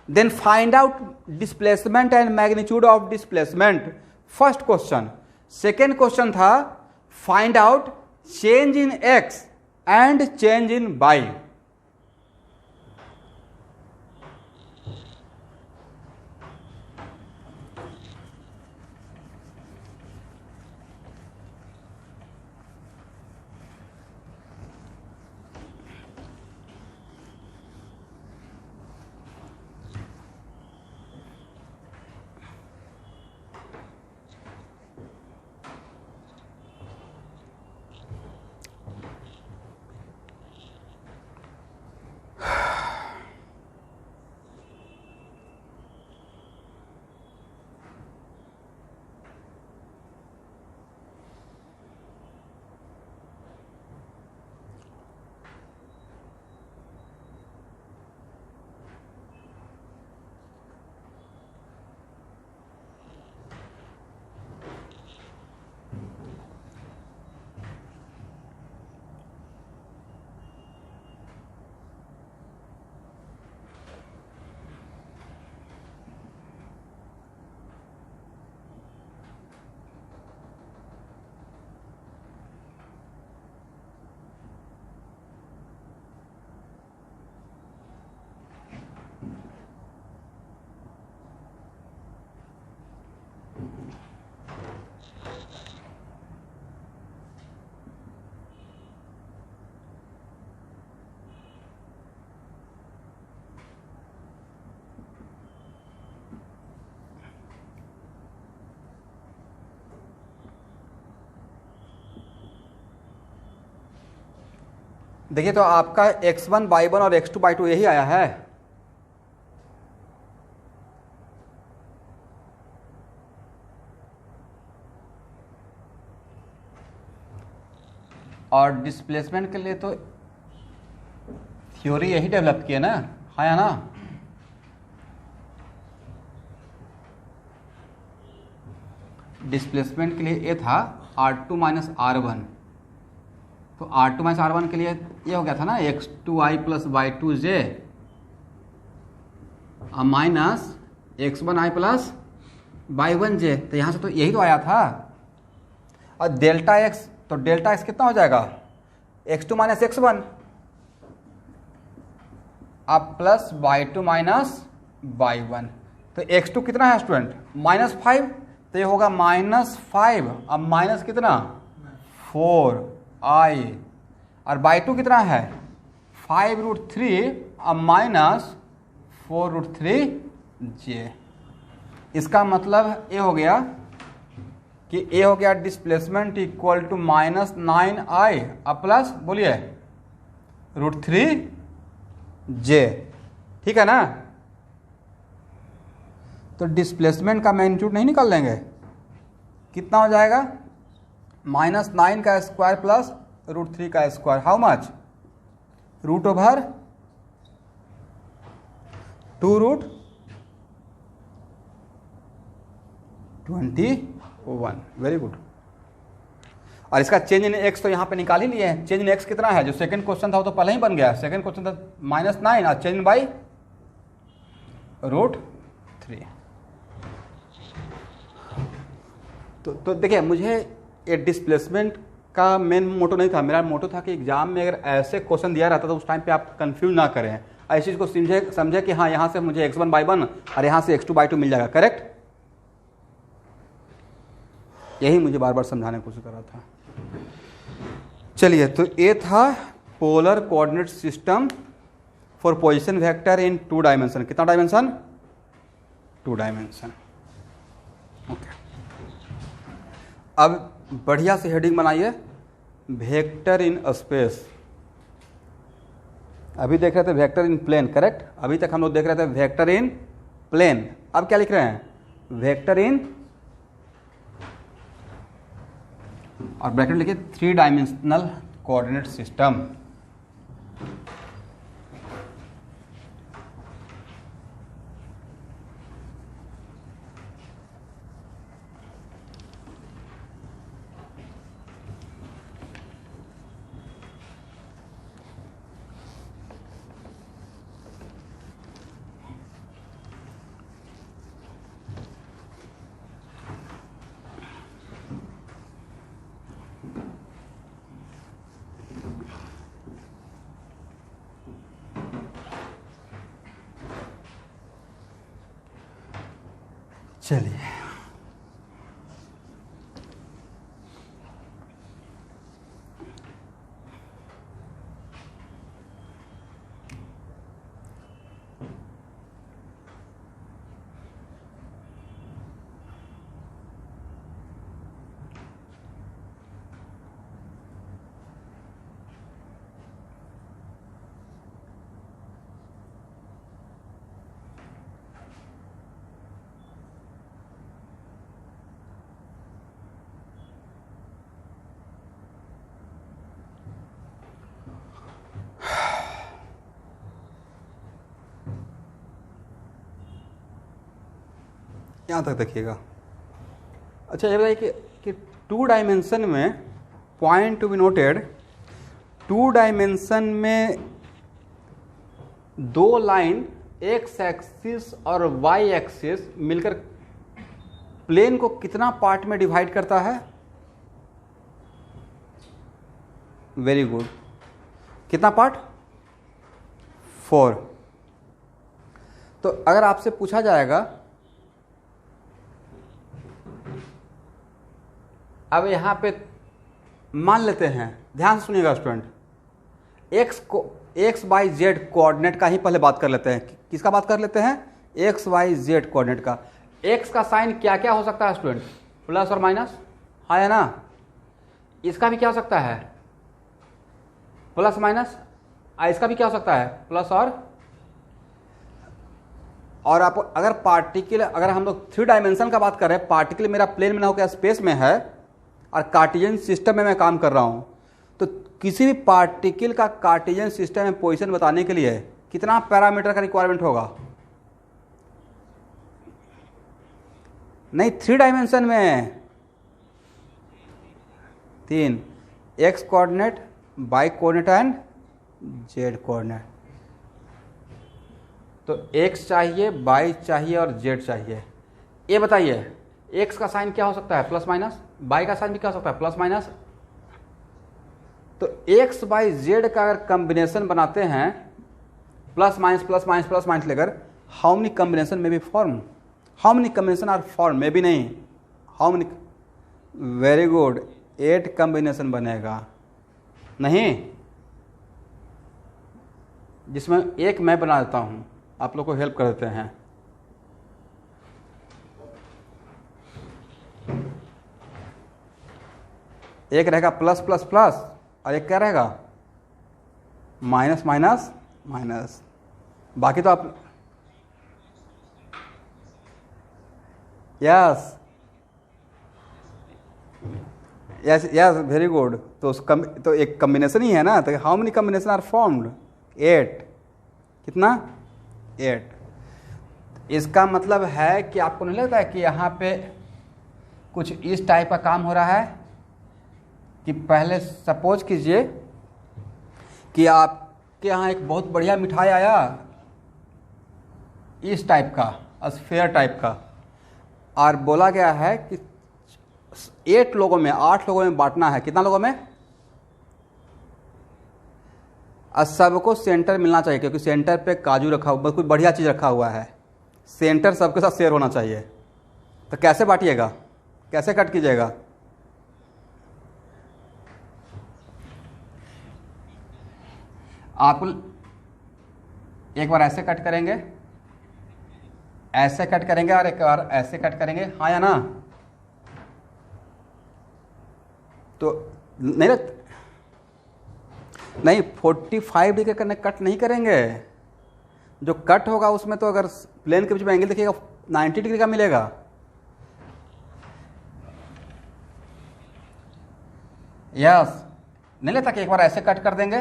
Then find out displacement and magnitude of displacement, first question. Second question था find out change in X and change in Y. देखिए तो आपका x1 y1 और x2 y2 यही आया है, और डिस्प्लेसमेंट के लिए तो थ्योरी यही डेवलप की है ना, हाँ या ना। डिस्प्लेसमेंट के लिए ये था R2 माइनस R1, तो R2 माइनस R1 के लिए ये हो गया था ना x2i plus y2j minus x1i plus y1j, तो यहाँ से तो यही तो आया था। और डेल्टा x, तो डेल्टा x कितना हो जाएगा x2 माइनस x1 अब प्लस y2 माइनस y1, तो x2 कितना है स्टूडेंट -5, तो ये होगा -5 अब माइनस कितना 4i, और y2 कितना है 5√3 अब -4√3j। इसका मतलब ये हो गया कि ए हो गया डिस्प्लेसमेंट इक्वल टू -9i अब प्लस बोलिए √3j, ठीक है ना। तो डिस्प्लेसमेंट का मैग्नीट्यूड नहीं निकाल लेंगे, कितना हो जाएगा -9 का स्क्वायर प्लस √3 का square, how much √2√21, very good. और इसका चेंज इन एक्स तो यहाँ पे निकाल ही लिए हैं। चेंज इन एक्स कितना है, जो सेकंड क्वेश्चन था वो तो पहले ही बन गया। सेकंड क्वेश्चन था -9 और चेंज बाई √3। तो देखिए, मुझे ये डिस्प्लेसमेंट का मेन मोटो नहीं था। मेरा मोटो था कि एग्जाम में अगर ऐसे क्वेश्चन दिया रहता तो उस टाइम पे आप कंफ्यूज ना करें, ऐसी चीज़ को समझे कि हाँ यहाँ से मुझे x1/1 और यहाँ से x2/2 मिल जाएगा, करेक्ट। यही मुझे बार बार समझाने की कोशिश कर रहा था। चलिए, तो ये था polar coordinate system for position vector in 2 dimension. कितना डायमेंशन, 2 डायमेंशन। ओके, अब बढ़िया से हेडिंग बनाइए, वेक्टर इन स्पेस। अभी देख रहे थे वेक्टर इन प्लेन, करेक्ट। अभी तक हम लोग देख रहे थे वेक्टर इन प्लेन। अब क्या लिख रहे हैं, वेक्टर इन, और ब्रैकेट लिखिए 3 डायमेंशनल कोऑर्डिनेट सिस्टम। चलिए, यहाँ तक देखिएगा। अच्छा, ये बताइए कि 2 डायमेंशन में, point to be noted, 2 dimension में 2 लाइन एक्स एक्सिस और वाई एक्सिस मिलकर प्लेन को कितना पार्ट में डिवाइड करता है, वेरी गुड, कितना पार्ट, 4। तो अगर आपसे पूछा जाएगा, अब यहाँ पे मान लेते हैं, ध्यान से सुनिएगा स्टूडेंट, x/z कोऑर्डिनेट का ही पहले बात कर लेते हैं। किसका बात कर लेते हैं, x/z कोऑर्डिनेट का। x का साइन क्या क्या हो सकता है स्टूडेंट, प्लस और माइनस, हाँ या ना। इसका भी क्या हो सकता है, प्लस माइनस। इसका भी क्या हो सकता है, प्लस और आप अगर पार्टिकल, अगर हम लोग 3 डायमेंशन का बात कर रहे हैं, पार्टिकल मेरा प्लेन में ना होकर स्पेस में है और कार्टेशियन सिस्टम में मैं काम कर रहा हूं, तो किसी भी पार्टिकल का कार्टेशियन सिस्टम में पोजीशन बताने के लिए कितना पैरामीटर का रिक्वायरमेंट होगा, नहीं 3 डायमेंशन में 3, x coordinate, y coordinate and z coordinate. तो एक्स चाहिए, वाई चाहिए और जेड चाहिए। ये बताइए एक्स का साइन क्या हो सकता है, प्लस माइनस, वाई का साइन भी क्या हो सकता है, प्लस माइनस। तो एक्स वाई जेड का अगर कॉम्बिनेशन बनाते हैं, plus minus plus minus plus minus लेकर, हाउ मेनी कॉम्बिनेशन में be form, how many combination are form, में भी नहीं, how many, very good, 8 combination बनेगा, नहीं, जिसमें एक मैं बना देता हूं, आप लोग को हेल्प कर देते हैं। एक रहेगा प्लस प्लस प्लस और एक क्या रहेगा माइनस माइनस माइनस। बाकी तो आप yes yes yes very good. तो एक कॉम्बिनेशन ही है ना, तो how many combination are formed 8। कितना 8। इसका मतलब है कि आपको नहीं लगता है कि यहाँ पे कुछ इस टाइप का काम हो रहा है कि पहले सपोज कीजिए कि आपके यहाँ एक बहुत बढ़िया मिठाई आया इस टाइप का स्फेयर टाइप का, और बोला गया है कि 8 लोगों में 8 लोगों में बांटना है। कितना लोगों में? और सबको सेंटर मिलना चाहिए, क्योंकि सेंटर पे काजू रखा हुआ, कोई बढ़िया चीज़ रखा हुआ है, सेंटर सबके साथ शेयर होना चाहिए। तो कैसे बांटिएगा, कैसे कट कीजिएगा? आप एक बार ऐसे कट करेंगे, ऐसे कट करेंगे और एक बार ऐसे कट करेंगे, हाँ या ना? तो नहीं 45 डिग्री का कट नहीं करेंगे। जो कट होगा उसमें तो अगर प्लेन के बीच में एंगल देखिएगा 90 डिग्री का मिलेगा। यस, नहीं लेता कि एक बार ऐसे कट कर देंगे,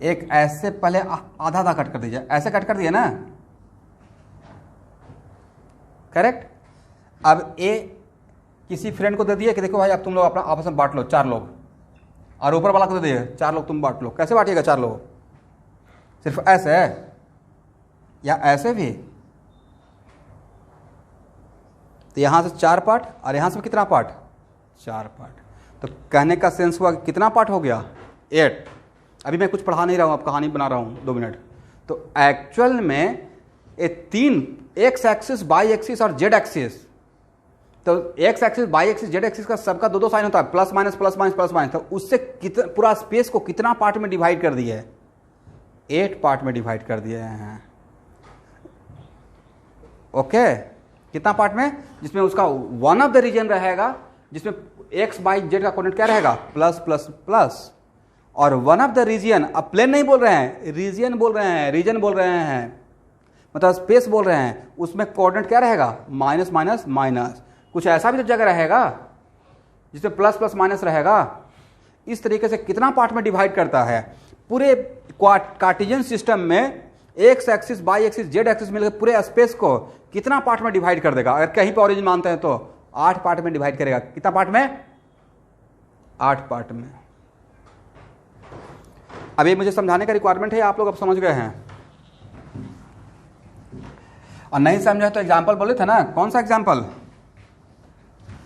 एक ऐसे पहले आधा आधा कट कर दीजिए, ऐसे कट कर दिए ना, करेक्ट। अब ए किसी फ्रेंड को दे दिए कि देखो भाई अब तुम लोग अपना आपस में बांट लो 4 लोग, और ऊपर वाला को दे दिए 4 लोग तुम बांट लो। कैसे बांटिएगा 4 लोग? सिर्फ ऐसे है या ऐसे भी? तो यहां से 4 पार्ट और यहां से कितना पार्ट? 4 पार्ट। तो कहने का सेंस हुआ कि कितना पार्ट हो गया? 8। अभी मैं कुछ पढ़ा नहीं रहा हूं, अब कहानी बना रहा हूं 2 मिनट। तो एक्चुअल में ये 3 एक्स एक्सिस, वाई एक्सिस और जेड एक्सिस, तो x axis, y axis, z axis का सबका 2-2 साइन होता है, plus minus plus minus plus minus. तो उससे कितना पूरा स्पेस को कितना पार्ट में डिवाइड कर दिए? 8 पार्ट में डिवाइड कर दिए हैं। ओके, कितना पार्ट में? जिसमें उसका वन ऑफ द रीजन रहेगा जिसमें एक्स वाई जेड का कोऑर्डिनेट क्या रहेगा? Plus plus plus. और वन ऑफ द रीजन, अब प्लेन नहीं बोल रहे हैं, रीजन बोल रहे हैं, रीजन बोल रहे हैं, मतलब स्पेस बोल रहे हैं, उसमें कोऑर्डिनेट क्या रहेगा? Minus minus minus. कुछ ऐसा भी तो जगह रहेगा जिसमें प्लस प्लस माइनस रहेगा। इस तरीके से कितना पार्ट में डिवाइड करता है? पूरे कार्टेशियन सिस्टम में x axis, y axis, z axis मिलकर पूरे स्पेस को कितना पार्ट में डिवाइड कर देगा? अगर कहीं पर ओरिजिन मानते हैं तो 8 पार्ट में डिवाइड करेगा। कितना पार्ट में? 8 पार्ट में। अब ये मुझे समझाने का रिक्वायरमेंट है, आप लोग अब समझ गए हैं? और नहीं समझे तो एग्जाम्पल बोले थे ना, कौन सा एग्जाम्पल?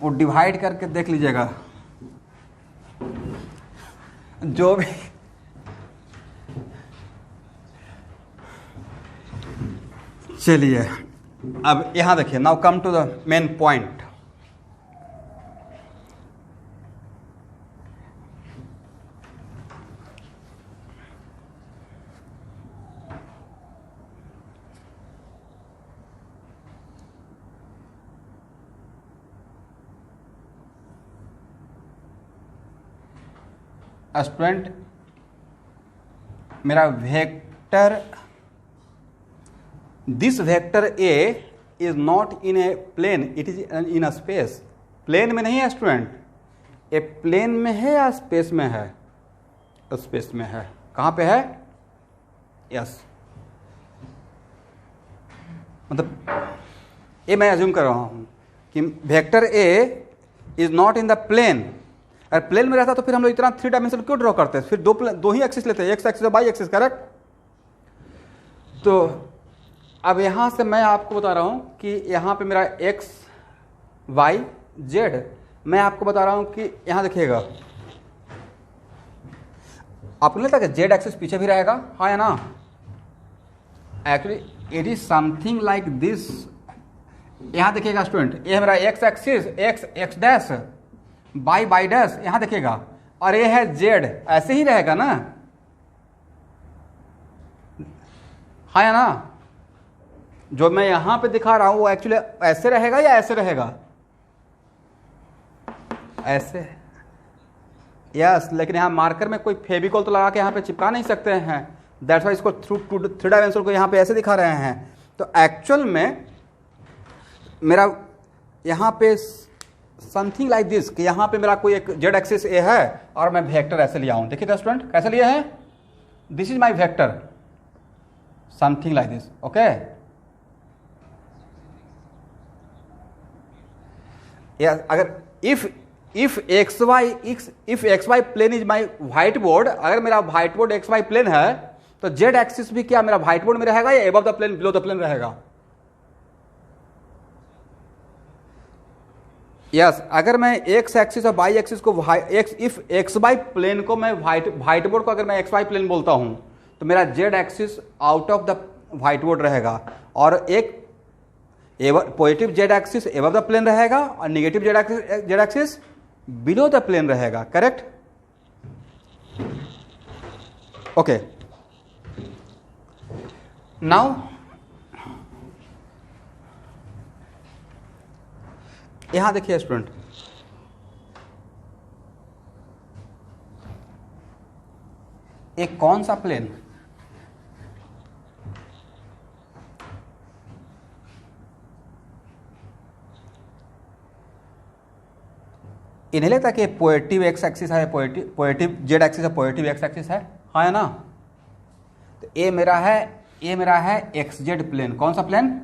वो डिवाइड करके देख लीजिएगा जो भी। चलिए अब यहां देखिए, now come to the main point. Student, मेरा vector, this vector A is not in a plane, it is in a space. Plane में नहीं है स्टूडेंट, ए प्लेन में है या स्पेस में है? स्पेस में है। कहाँ पे है? यस, मतलब ये मैं अज्यूम कर रहा हूँ कि vector A is not in the plane. अगर प्लेन में रहता तो फिर हम लोग इतना 3 डायमेंशन क्यों ड्रॉ करते हैं? फिर दो ही एक्सिस लेते हैं, एक्स एक्सिस और वाई एक्सिस, करेक्ट? तो अब यहां से मैं आपको बता रहा हूं कि यहां पे मेरा एक्स वाई जेड, मैं आपको बता रहा हूं कि यहां देखिएगा, आपको नहीं लगता कि जेड एक्सिस पीछे भी रहेगा? हाँ या ना? Actually it is something like this. यहां देखिएगा स्टूडेंट, ये मेरा x axis, x x dash, by by dash, यहां देखिएगा, और ये है जेड, ऐसे ही रहेगा ना? हाँ या ना? जो मैं यहां पे दिखा रहा हूं वो एक्चुअली ऐसे रहेगा या ऐसे रहेगा? ऐसे, यस, लेकिन यहाँ मार्कर में कोई फेविकॉल तो लगा के यहाँ पे चिपका नहीं सकते हैं, दैट्स वाई इसको थ्री डायमेंशनल को यहाँ पे ऐसे दिखा रहे हैं। तो एक्चुअल में मेरा यहाँ पे समथिंग लाइक दिस कि यहाँ पे मेरा कोई एक जेड एक्सिस ए है और मैं वेक्टर ऐसे लिया हूँ। देखिए स्टूडेंट कैसे लिए हैं, this is my vector, something like this, okay. अगर if x Y plane is my white board, अगर मेरा white board X Y plane है तो जेड एक्सिस भी क्या मेरा व्हाइट बोर्ड में रहेगा या above the plane below the plane रहेगा? यस, अगर मैं एक्स एक्सिस और वाई एक्सिस को इफ एक्स वाई प्लेन को मैं व्हाइट बोर्ड को अगर मैं एक्स वाई प्लेन बोलता हूं तो मेरा z axis out of the white board रहेगा और एक positive z axis above the plane रहेगा और negative z axis below the plane रहेगा, करेक्ट? ओके, नाउ यहां देखिए स्टूडेंट, एक कौन सा प्लेन इन्हें लगता है कि पॉजिटिव एक्स एक्सिस है, पॉजिटिव जेड एक्सिस है, पॉजिटिव एक्स एक्सिस है, हाँ है ना? तो ये मेरा है एक्स जेड प्लेन। कौन सा प्लेन?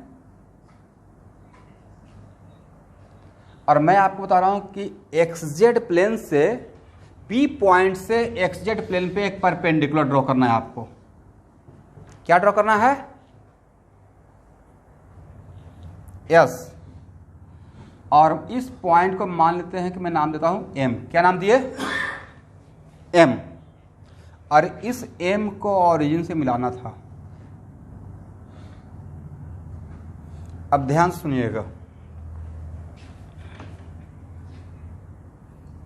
और मैं आपको बता रहा हूं कि एक्स जेड प्लेन से पी पॉइंट से एक्स जेड प्लेन पे एक परपेंडिकुलर ड्रॉ करना है आपको। क्या ड्रॉ करना है? यस, और इस पॉइंट को मान लेते हैं कि मैं नाम देता हूं एम। क्या नाम दिए? एम। और इस एम को ओरिजिन से मिलाना था। अब ध्यान से सुनिएगा,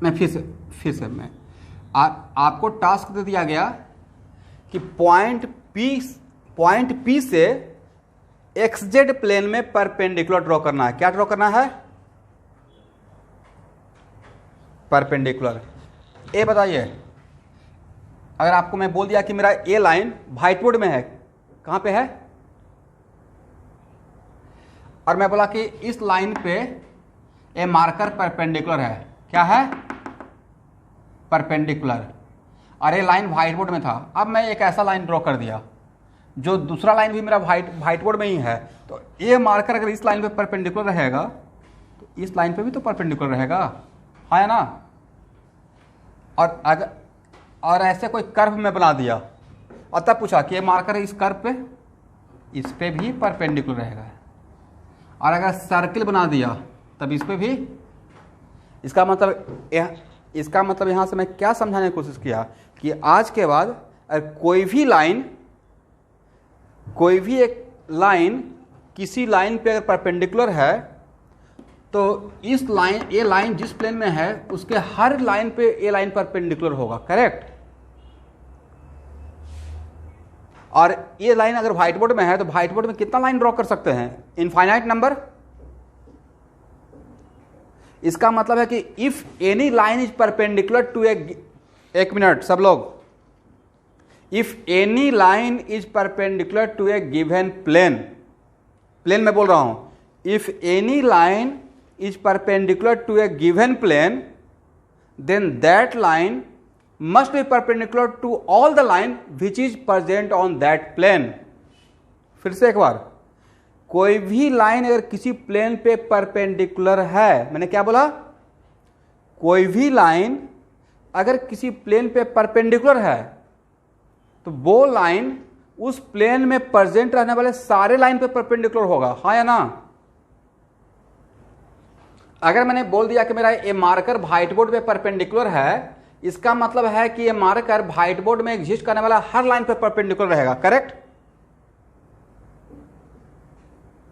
मैं फिर से मैं आपको टास्क दे दिया गया कि पॉइंट पी से एक्स जेड प्लेन में परपेंडिकुलर ड्रॉ करना है। क्या ड्रॉ करना है? परपेंडिकुलर। ए बताइए, अगर आपको मैं बोल दिया कि मेरा ए लाइन व्हाइट बोर्ड में है, कहां पे है? और मैं बोला कि इस लाइन पे ए मार्कर परपेंडिकुलर है। क्या है? परपेंडिकुलर। और ये लाइन व्हाइट बोर्ड में था। अब मैं एक ऐसा लाइन ड्रॉ कर दिया जो दूसरा लाइन भी मेरा व्हाइट बोर्ड में ही है, तो ये मार्कर अगर इस लाइन पे परपेंडिकुलर रहेगा तो इस लाइन पे भी तो परपेंडिकुलर रहेगा, हाँ है ना? और ऐसे कोई कर्व में बना दिया और तब पूछा कि ये मार्कर इस कर्व पे, इस पे भी परपेंडिकुलर रहेगा। और अगर सर्किल बना दिया तब इस पे भी। इसका मतलब यहां से मैं क्या समझाने की कोशिश किया कि आज के बाद अगर कोई भी एक लाइन किसी लाइन पे अगर परपेंडिकुलर है तो ये लाइन जिस प्लेन में है उसके हर लाइन पे ये लाइन परपेंडिकुलर होगा, करेक्ट? और ये लाइन अगर व्हाइट बोर्ड में है तो व्हाइट बोर्ड में कितना लाइन ड्रॉ कर सकते हैं? Infinite number. इसका मतलब है कि if any line is perpendicular to एक मिनट सब लोग, if any line is perpendicular to a given plane में बोल रहा हूं, if any line is perpendicular to a given plane, then that line must be perpendicular to all the line which is present on that plane। फिर से एक बार, कोई भी line अगर किसी प्लेन पे परपेंडिकुलर है, मैंने क्या बोला? कोई भी लाइन अगर किसी प्लेन पे परपेंडिकुलर है तो वो लाइन उस प्लेन में प्रेजेंट रहने वाले सारे लाइन पे परपेंडिकुलर होगा, हाँ या ना? अगर मैंने बोल दिया कि मेरा ये मार्कर व्हाइट बोर्ड पे परपेंडिकुलर है, इसका मतलब है कि ये मार्कर व्हाइट बोर्ड में एग्जिस्ट करने वाला हर लाइन पे परपेंडिकुलर रहेगा, करेक्ट?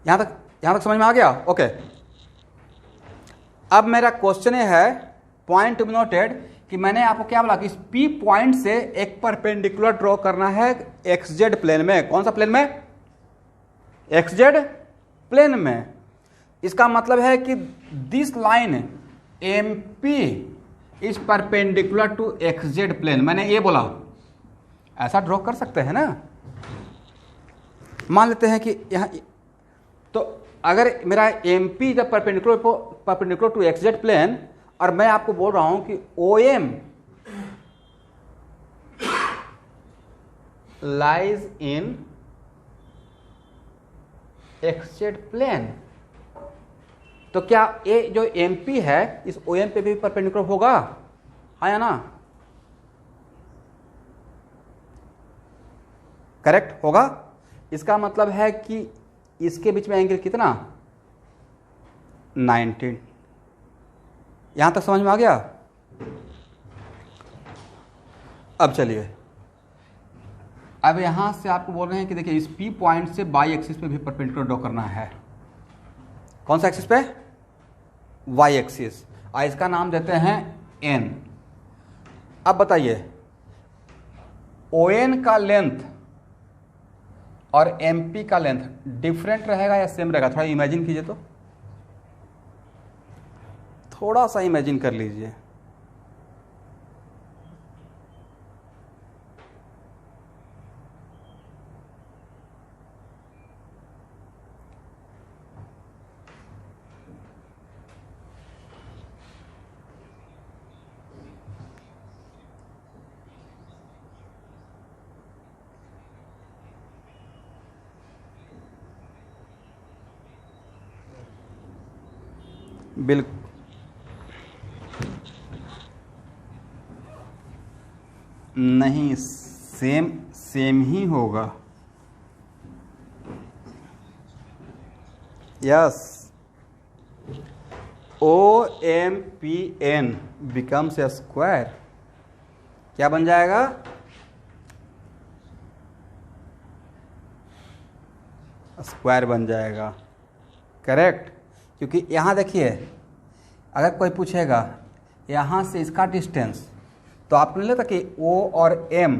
यहां तक समझ में आ गया? ओके। अब मेरा क्वेश्चन है, पॉइंट टू बी नोटेड, कि मैंने आपको क्या बोला कि इस पी पॉइंट से एक परपेंडिकुलर ड्रॉ करना है एक्स जेड प्लेन में। कौन सा प्लेन में? एक्स जेड प्लेन में। इसका मतलब है कि this line M P is perpendicular to XZ plane, मैंने ये बोला, ऐसा ड्रॉ कर सकते हैं ना। मान लेते हैं कि यहाँ, तो अगर मेरा एम पी जब परपेंडिकुलर टू XZ प्लेन, और मैं आपको बोल रहा हूं कि OM lies in XZ plane, तो क्या ये जो MP है इस OM पे भी परपेंडिकुलर होगा, हाँ या ना? करेक्ट होगा। इसका मतलब है कि इसके बीच में एंगल कितना, 19। यहां तक समझ में आ गया? अब चलिए, अब यहां से आपको बोल रहे हैं कि देखिए इस P पॉइंट से बाई एक्सिस पे भी परपेंडिकुलर ड्रॉ करना है। कौन सा एक्सिस पे? Y axis. और इसका नाम देते हैं N। अब बताइए ON का लेंथ और MP का लेंथ डिफरेंट रहेगा या सेम रहेगा? थोड़ा इमेजिन कीजिए, तो थोड़ा सा इमेजिन कर लीजिए। बिल्कुल नहीं, सेम ही होगा। Yes, OMPN becomes a square. क्या बन जाएगा? स्क्वायर बन जाएगा। करेक्ट। क्योंकि यहाँ देखिए, अगर कोई पूछेगा यहाँ से इसका डिस्टेंस, तो आपने लेता कि O और M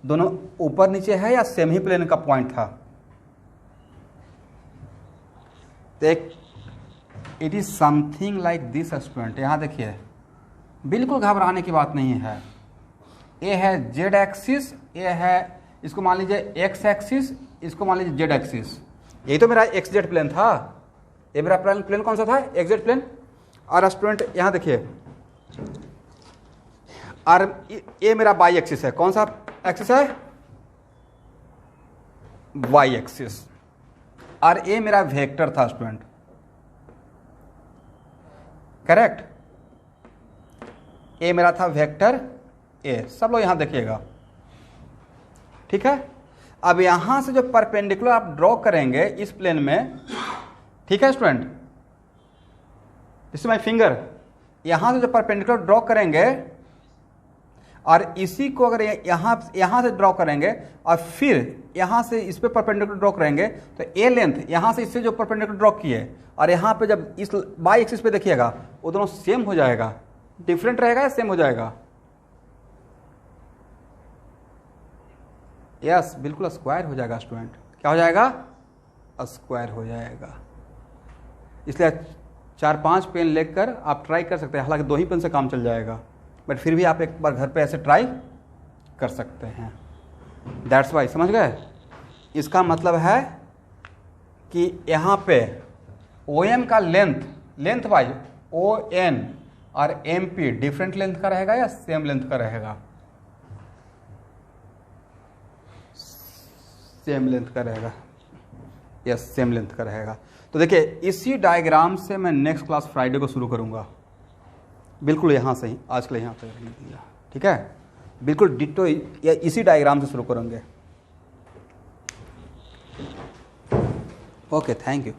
दोनों ऊपर नीचे है या सेम ही प्लेन का पॉइंट था? तो it is something like this student. यहाँ देखिए, बिल्कुल घबराने की बात नहीं है। ये है Z एक्सिस, ये है, इसको मान लीजिए X एक्सिस, इसको मान लीजिए Z एक्सिस। यही तो मेरा XZ प्लेन था। ये मेरा प्लेन कौन सा था? XZ plane. और स्टूडेंट यहाँ देखिए, और ये मेरा वाई एक्सिस है। कौन सा एक्सिस है? Y axis. और ये मेरा वेक्टर था स्टूडेंट। करेक्ट। ये मेरा था वेक्टर ए। सब लोग यहां देखिएगा, ठीक है। अब यहां से जो परपेंडिकुलर आप ड्रॉ करेंगे इस प्लेन में, ठीक है स्टूडेंट, दिस माय फिंगर, यहां से जो परपेंडिकुलर ड्रॉ करेंगे और इसी को अगर यहां से ड्रॉ करेंगे और फिर यहां से इस पे परपेंडिकुलर ड्रॉ करेंगे, तो ए लेंथ यहां से इससे जो परपेंडिकुलर ड्रॉ किए और यहां पे जब इस बाई एक्सिस पे देखिएगा, वो दोनों सेम हो जाएगा। डिफरेंट रहेगा या सेम हो जाएगा? यस, बिल्कुल स्क्वायर हो जाएगा स्टूडेंट। क्या हो जाएगा? स्क्वायर हो जाएगा। इसलिए 4-5 पेन लेकर आप ट्राई कर सकते हैं। हालांकि 2 ही पेन से काम चल जाएगा, बट फिर भी आप एक बार घर पे ऐसे ट्राई कर सकते हैं। दैट्स वाई, समझ गए? इसका मतलब है कि यहाँ पे OM का लेंथ वाइज ON और MP डिफरेंट लेंथ का रहेगा या सेम लेंथ का रहेगा? सेम लेंथ का रहेगा। यस, सेम लेंथ का रहेगा। तो देखिए, इसी डायग्राम से मैं नेक्स्ट क्लास फ्राइडे को शुरू करूंगा। बिल्कुल यहाँ से ही, आज के लिए यहाँ पे, ठीक है। बिल्कुल डिट्टो या इसी डायग्राम से शुरू करेंगे। Okay, thank you.